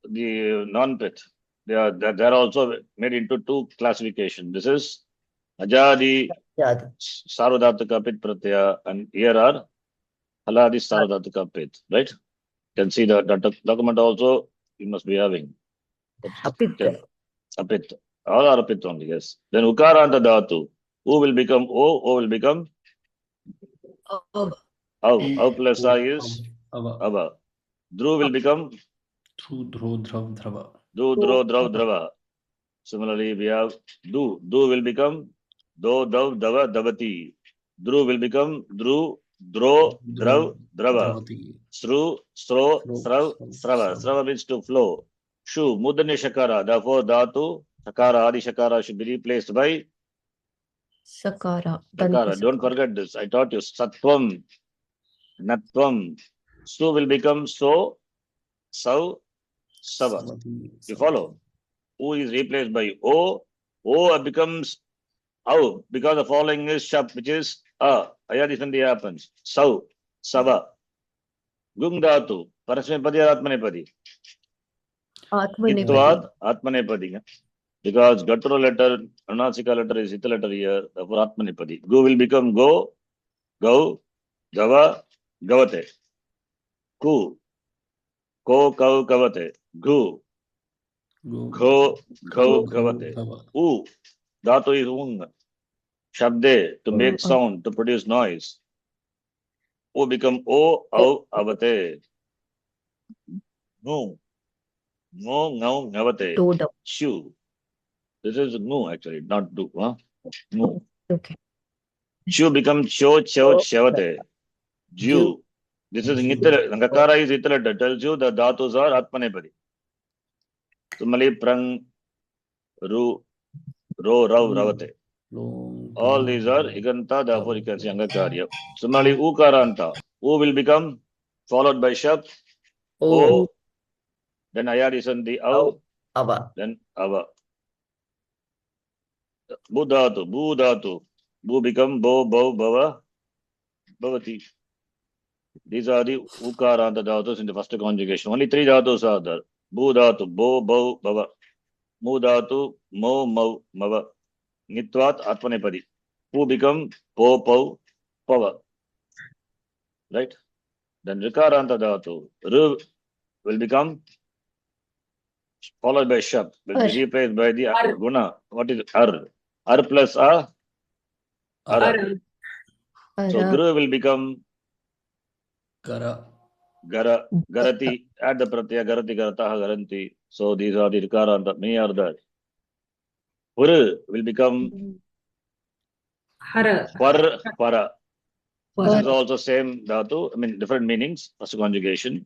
the non-pith. They are also made into 2 classifications. This is Ajadi Sarvadhataka Pith Pratyaya, and here are Haladi Sarvadhataka Pith, right? Can see the document also you must be having. Apit. Apit. All are apit only, yes. Then ukaranta dhatu. U will become O, O will become Av. Av plus I is Ava. Dhru will become Dhru, Dhro, Dhrav, Dhrava. Do, Dhro, Dhrav, Dhrava. Similarly, we have Do. Do will become Do, Dav, Dava, Davati. Dhru will become Dhru, Dhro, Dhrav, Dhrava. Dravati. Sru, Sro, Srav, Srava. Srava means to flow. Shu, Mudanya Shakara. Therefore, Dhatu, Shakara, Adi Shakara should be replaced by Sakara. Shakara. Don't forget this. I taught you Sattvam, Natvam. Su will become So, Sav, Sava. Savati, You follow? U is replaced by O. O becomes Au because the following is Shap, which is A. Ayadi Sandhi happens. Sav, Sava. Gung Dhatu. Parasmepadi or Atmanepadi? Atmanepadi. Hitvad, Atmanepadi. Because Gatro letter, Anasika letter is Hita letter here, therefore Atmanepadi. Gu will become Go, Gau, Gava, Gavate. Ku, Ko, Kau, Kavate. Gu, Gho, Ghau, Gavate. U, Dhatu is Ung. Shabde, to make sound, to produce noise. O become O, Au, Avate. No. No, Ngau, Ngavate. Doda. Shu. This is no actually, not do. Huh? No. Okay. Shu becomes Cho, Chau, Shavate. Ju. This is Nitara. Ngakara is Itala that tells you the dhatus are Atmanepadi. Similarly, Prang, Ru, Ro, Rav, Ravate. All these are Iganta, therefore you can see Angakarya. Similarly, Ukaranta. U will become followed by Shap. O. Then Ayadi Sandhi Au. Ava. Then Ava. Budhatu, Budhatu. Bu become Bo, Bau, Bava, Bhavati. These are the Ukaranta dhatus in the first conjugation. Only 3 dhatus are there. Budhatu, Bo, Bau, Bava. Mudhatu, Mo, Mau, Mava. Nitvat, Atmanepadi. Who become Po, Pau, Pava. Right? Then Rikaranta dhatu. Ru will become followed by Shab. Will be replaced by the Guna. What is Ar? Ar plus A? Ara. So Guru will become Gara. Gara, Garati, add the Pratyaya, Garati, Garataha, Garanti. So these are the Rikaranta, many are there. Puru will become Hara. Par, Para. This is also same dhatu, I mean different meanings, first conjugation.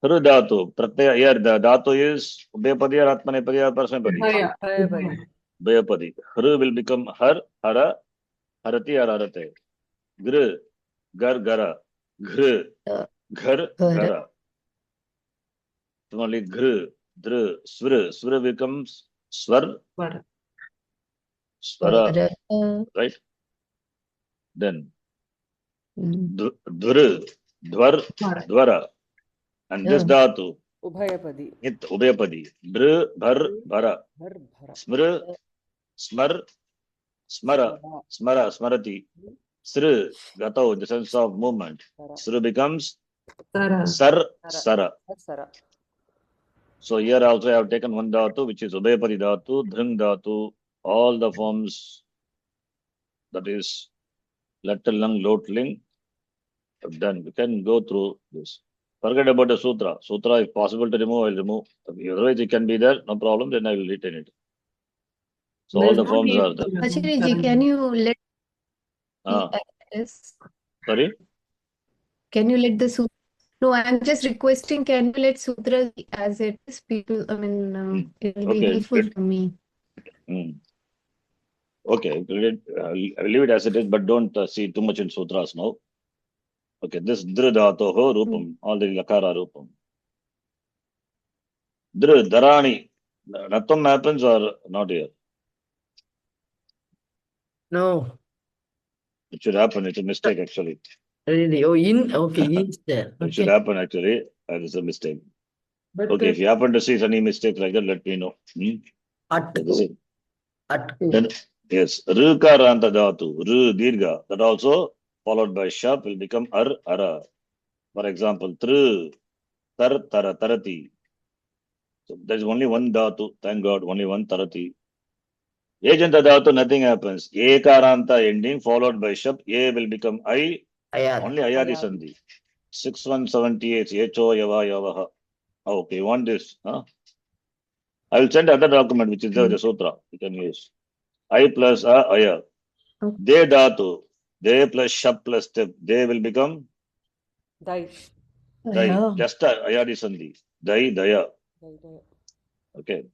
Puru dhatu, Pratyaya, here the dhatu is Ubhayapadi or Atmanepadi or Parasmepadi? Ubhayapadi. Ubhayapadi. Hru will become Har, Hara, Harati or Harate. Gr, Gar, Gara. Gr, Ghar, Gara. Similarly, Gr, Dr, Swar. Swar becomes Swar, Swara, right? Then Dvar, Dvar, Dvara. And this dhatu, Ubhayapadi. Ubhayapadi. Br, Bhar, Bhara. Bhar, bhara. Smr, Smar, Smara, Smara, Smarati. Sr, Gatau, the sense of movement. Sr becomes Sar, Sara. Sara. So here also I have taken one dhatu, which is Ubhayapadi dhatu, Dhrang dhatu, all the forms, that is Lattelang, Lotling, I've done. We can go through this. Forget about the sutra. Sutra, if possible to remove, I'll remove. Otherwise, it can be there, no problem, then I will retain it. So all the forms are there. Acharya, can you let this? Sorry? Can you let the sutra? No, I'm just requesting, can you let sutra as it is? People, I mean, it will be helpful to me. Okay, I will leave it as it is, but don't see too much in sutras now. Okay, this Dr dhatoho rupam, all the lakara rupam. Dr, Dharani, Nattam happens or not here? No. It should happen, it's a mistake actually. Really? Oh, okay, is there. It should happen actually, and it's a mistake. Okay, if you happen to see any mistake like that, let me know. Atku. Then, yes, Rukaranta dhatu, Ru Dirga, that also followed by Shap will become Ar, Ara. For example, Tru, tarati. So there is only one dhatu. Thank God, only one tarati. Ejanta dhatu, nothing happens. Ekaranta ending followed by shap. A will become I. Ayadi. Only ayadi sandhi. 6178. Echo yava yavaha. Okay, you want this? Huh? I will send other document which is there, the sutra. You can use. I plus aya. Okay. De dhatu. De plus shap plus step. De will become Dai. dai. Yeah. Just ayadi sandhi. Dai, daya. Dai. Okay.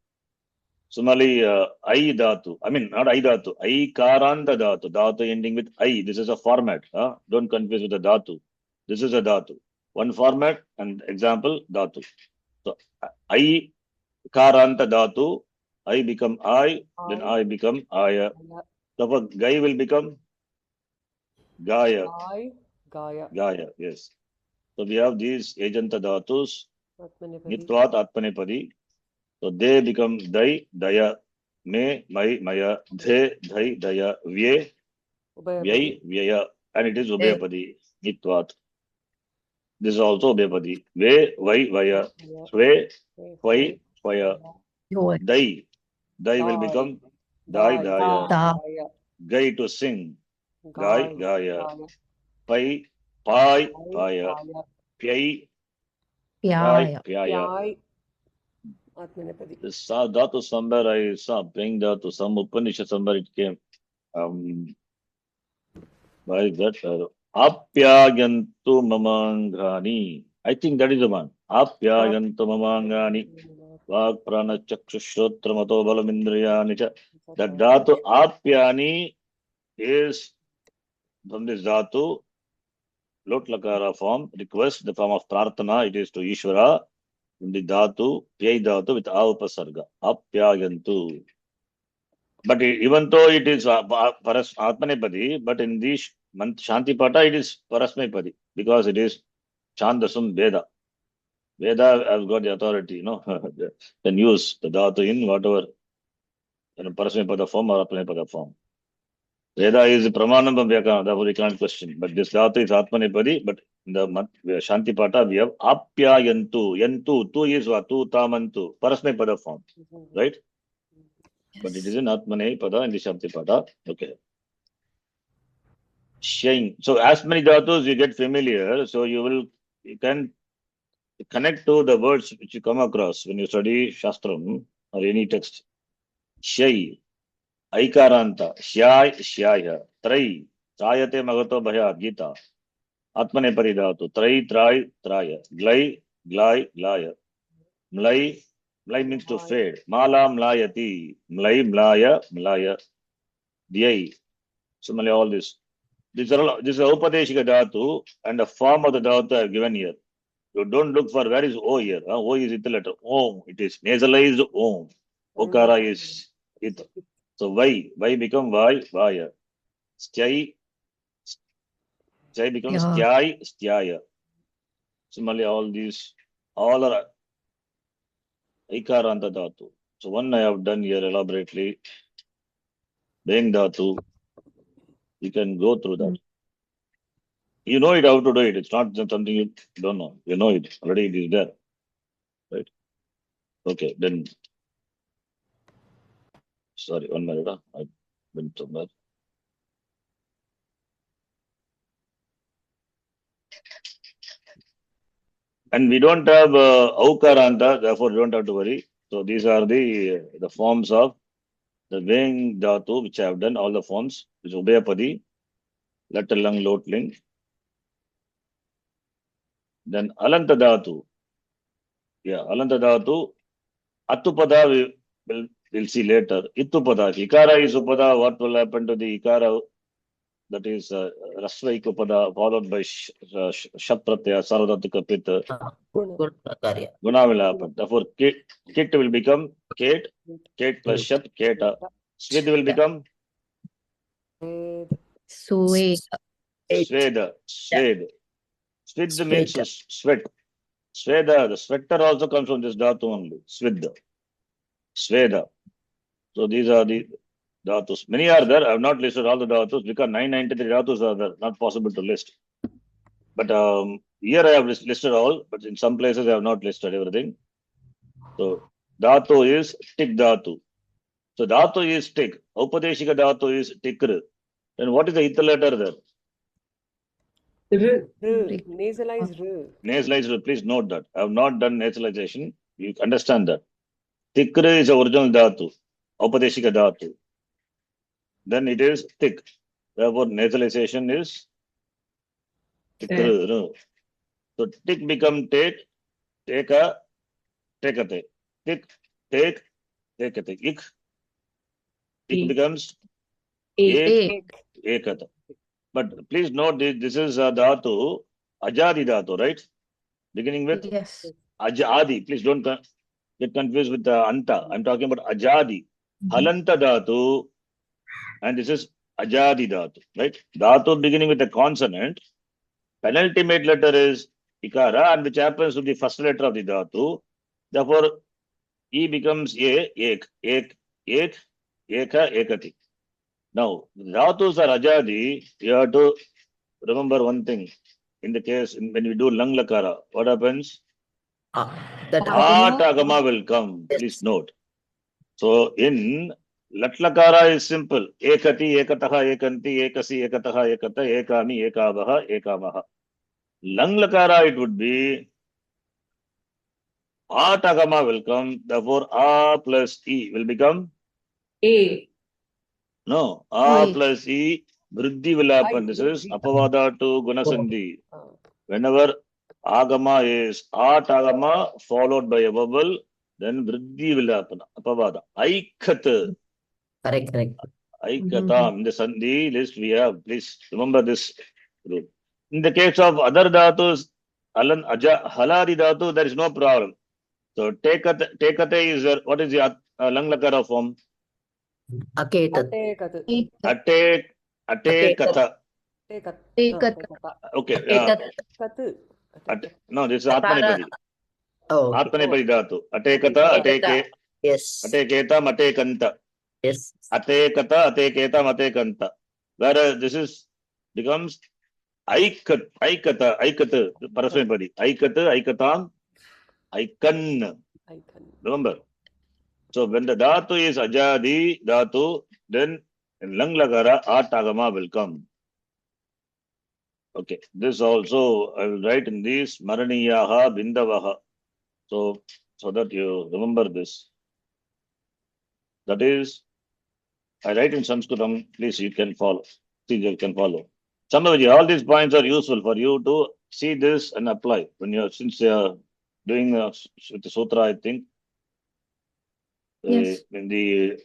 Similarly, I dhatu. I mean, not I dhatu. I karanta dhatu. Dhatu ending with I. This is a format. Don't confuse with the dhatu. This is a dhatu. One format and example dhatu. So I karanta dhatu. I become I. Then I become aya. Therefore, gai will become gaya. Gai. Gaya. Gaya. Yes. So we have these ejanta dhatus. Atmanepadi. Nitvat atmanepadi. So they become dai, daya, me, mai, maya, dhe, dhai, daya, vye, Ubhayapadi. vyai, vyaya, and it is ubhayapadi, nitvat. This is also ubhayapadi. Ve, vai, vaya, swe, vai, vaya, dai. Dai will become dai, daya. Daya. Gai to sing, gai, gaya. Gaya. Pai, pai, paya. Pyai, pai, Yeah. pyaya. Yai. Atmanepadi. This dhatu somewhere I saw praying dhatu, some Upanishad somewhere it came. Why is that? Apyayantu mamangani. I think that is the one. Apyayantu mamangani. Vak prana chakshushotra mato balamindriyani cha. The dhatu apyani is from this dhatu, lot lakara form, request, the form of prarthana, it is to Ishvara. In the dhatu, pyai dhatu with upasarga. Apyayantu. But even though it is paras atmanepadi, but in the Shanti Pata, it is parasmepadi because it is Chandasam Veda. Veda has got the authority, can use the dhatu in whatever parasmepada form or atmanepada form. Veda is pramanam vyakana, therefore we can't question. But this dhatu is atmanepadi, but in the Shanti Pata we have apyayantu. Yantu, tu is what? Tu tamantu. Parasmepada form, right? But it is in Atmanepada in the Shanti Pata. Okay. Shain. So as many dhatus you get familiar, so you can connect to the words which you come across when you study Shastram or any text. Shai, Aikaranta, Shyai, Shyaya, Trai, Trayate Magato Bhaya, Gita, Atmanepadi dhatu, Trai, Trai, Traya, Glai, Glai, Glaya, Mlai, Mlai means to fade, Mala, Mlayati, Mlai, Mlaya, Mlaya, Diyai. Similarly, all this. This is Upadeshika dhatu and the form of the dhatu I have given here. You don't look for where is O here. O is it the letter Om. It is nasalized Om. Okara is it. So Vai become Vai, Vaya. Sthai becomes Sthai, Sthaya. Similarly, all are Ikaranta dhatu. So one I have done here elaborately. Being dhatu. You can go through that. You know it how to do it. It's not something you don't know. You know it. Already it is there. Right? Okay, then. Sorry, 1 minute. I went somewhere. And we don't have Aukaranta, therefore you don't have to worry. So these are the forms of the Veng Dhatu, which I have done, all the forms, which is Ubhayapadi, letter lung, lot ling. Then Alanta Dhatu. Yeah, Alanta Dhatu. Atupada we'll see later. Itupada. Ikara is Upada. What will happen to the Ikara? That is Rasva Ikupada followed by Shapratya, Sarvadatika Pita. Guna will happen. Therefore, Kit will become Kate. Kate plus Shap, Keta. Swed will become Sweda. Sweda. Swed means sweat. Sweda, the sweater also comes from this dhatu only. Sweda. Sweda. So these are the dhatus. Many are there. I have not listed all the dhatus because 993 dhatus are there. Not possible to list. But Here I have listed all, but in some places I have not listed everything. So dhatu is tik dhatu. So dhatu is tik. Upadeshika dhatu is tikr. Then what is the itha letter there? Nasalized r. Nasalized. Please note that. I have not done nasalization. You understand that. Tikr is the original dhatu. Upadeshika dhatu. Then it is tik. Therefore nasalization is tikr. No. So tik become take, teka, tekate. Tik, take, tekate. Ik becomes ek, ekata. But please note this is a dhatu, ajadi dhatu, right? Beginning with Yes. ajadi. Please don't get confused with the anta. I'm talking about ajadi. Halanta dhatu, and this is ajadi dhatu, right? Dhatu beginning with a consonant. Penultimate letter is ikara, and which happens to the first letter of the dhatu. Therefore, e becomes ek, eka, ekati. Now, dhatus are ajadi. You have to remember one thing. In the case when we do lang lakara, what happens? That Atagama will come. Please note. So in lat lakara is simple. Ekati, ekataha, ekanti, ekasi, ekataha, ekata, ekami, ekavaha, ekamaha. Lang lakara it would be Atagama will come. Therefore, a plus e will become A. no. A I. plus e. Vriddhi will happen. This is apavada to gunasandhi. Whenever agama is atagama followed by a vowel, then vriddhi will happen. Apavada. Aikat. correct. Aikatam. In the sandhi list we have. Please remember this rule. In the case of other dhatus, haladi dhatu, there is no problem. So tekate is what is the lang lakara form? Aketat. Atekat. Atekata. Tekat. Okay. No, this is Atmanepadi. Oh, okay. Atmanepadi dhatu. Atekata, ateke, Yes. ateketam, atekanta. Yes. Atekata, ateketam, atekanta. Whereas this is becomes aikata, parasmepadi. Aikata, aikatam, aikan. Remember. So when the dhatu is ajadi dhatu, then in lang lagara atagama will come. Okay, this also I will write in this maraniyaha bindavaha. So that you remember this. That is, I write in Sanskritam. Please, you can follow. See, you can follow. Somebody, all these points are useful for you to see this and apply when you are, since you are doing with the sutra. I think Yes. when you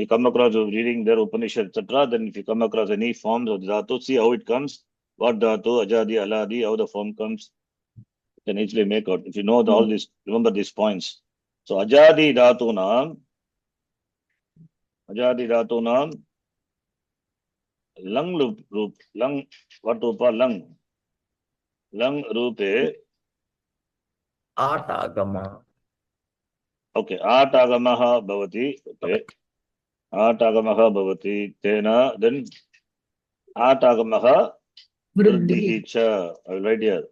come across reading their Upanishad, etc., then if you come across any forms of dhatu, see how it comes. What dhatu, ajadi, aladi, how the form comes, you can easily make out. If you know all this, remember these points. So ajadi dhatu nam, lang roop, lang, what rupa, lang rupe, Atagama. okay, atagamaha bhavati, okay, atagamaha bhavati, tena, then atagamaha vriddhihi cha, I will write here.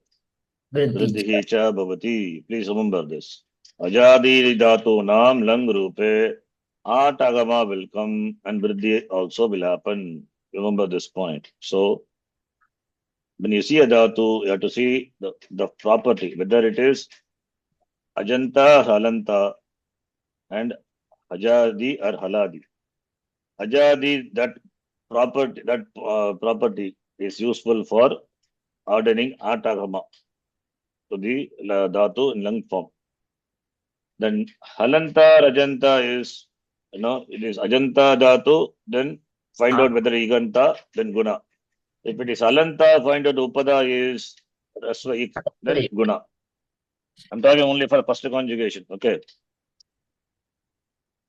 Vriddhihi cha bhavati. Please remember this. Ajadi dhatu nam lang rupe atagama will come and vriddhi also will happen. Remember this point. So when you see a dhatu, you have to see the property, whether it is ajanta, halanta, and ajadi or haladi. Ajadi, that property is useful for ordering atagama to the dhatu in lang form. Then halanta, rajanta is, it is ajanta dhatu, then find out whether iganta, then guna. If it is halanta, find out upada is rasva ik, then guna. I'm talking only for first conjugation, okay?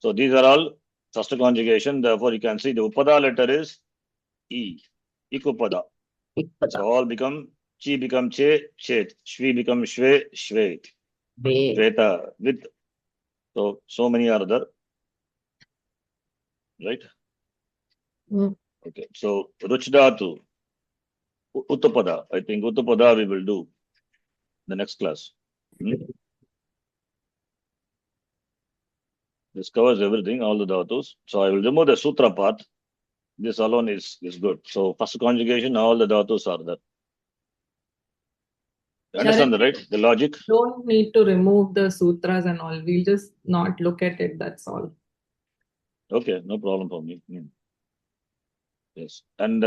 So these are all first conjugation, therefore you can see the upada letter is E, ikupada. So all become, chi become che, chet, shvi become shve, shve, shveta, with. So many are there, right? Okay, so ruch dhatu, uttapada, I think uttapada we will do. the next class. Hmm? This covers everything, all the dhatus. So I will remove the sutra part. This alone is good. So first conjugation, all the dhatus are there. You understand the right? The logic? Don't need to remove the sutras and all. We'll just not look at it. That's all. Okay, no problem for me. Yes. And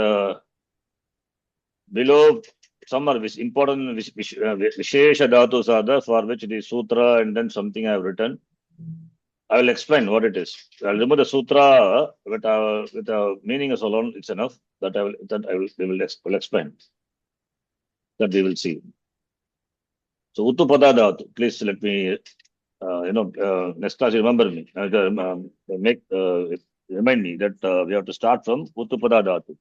below, some are important Vishesha dhatus are there, for which the sutra and then something I have written. I will explain what it is. I'll remove the sutra with meaning as alone. It's enough. We will explain. That we will see. So Uttupada dhatu. Please let me. Next class. Remember me. Remind me that we have to start from Uttupada dhatu.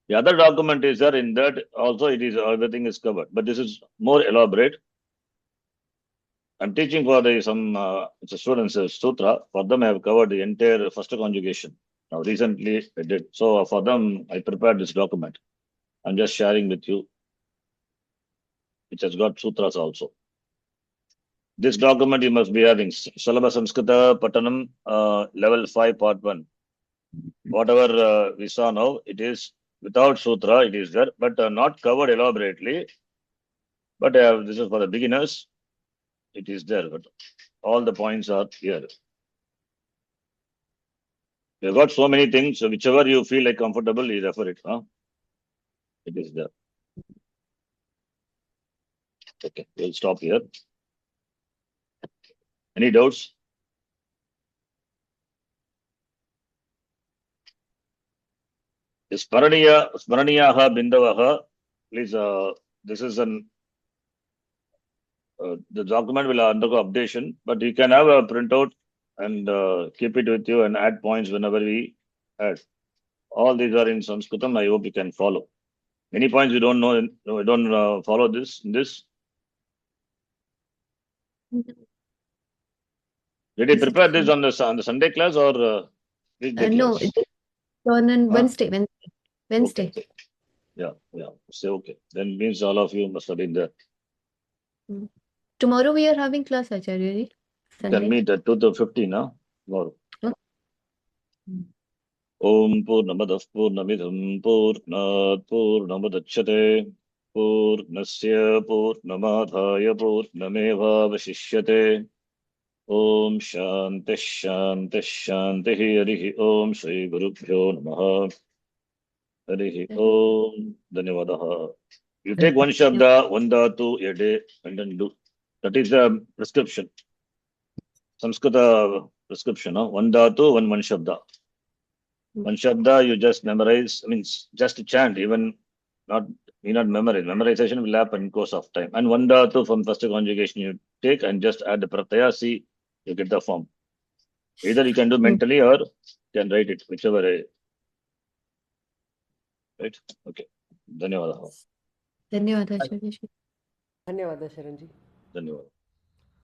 The other document is there. In that also it is everything is covered, but this is more elaborate. I'm teaching for some students sutra. For them, I have covered the entire first conjugation. Now, recently I did. So for them, I prepared this document. I'm just sharing with you, which has got sutras also. This document you must be having Sulabha Samskrita Patanam level 5 part 1. Whatever we saw now, it is without sutra. It is there, but not covered elaborately. But this is for the beginners. It is there, but all the points are here. You've got so many things, so whichever you feel like comfortable, you refer it. It is there. Okay, we'll stop here. Any doubts? Smaraniyaha Bindavaha. Please, this is the document will undergo updation, but you can have a printout and keep it with you and add points whenever we add. All these are in Sanskritam. I hope you can follow. Any points you don't know, don't follow this. Did you prepare this on the Sunday class or weekday No, class? it is on Wednesday. Wednesday. Okay. Yeah. Say okay. Then means all of you must have been there. Tomorrow we are having class, Acharya ji. You can Sunday. meet at 2:15 now. Tomorrow. Okay. Om Purnamadah Purnamidham Purnat Purnamadachyate Purnasya Purnamadhaya Purnameva Vashishyate Om Shanti Shanti Shanti Harihi Om Shri Gurubhyo Namaha Harihi Om Dhanyavadaha. You take one shabda, one dhatu a day and then do. That is the prescription. Samskrita prescription. One dhatu, one shabda. One shabda you just memorize, just chant, even not memorize. Memorization will happen in course of time. And one dhatu from first conjugation you take and just add the pratyaya, see, you get the form. Either you can do mentally or you can write it, whichever. Right? Okay. Dhanyavadaha. Dhanyawad, Acharya ji. धन्यवाद शरण जी Dhanyavadaha.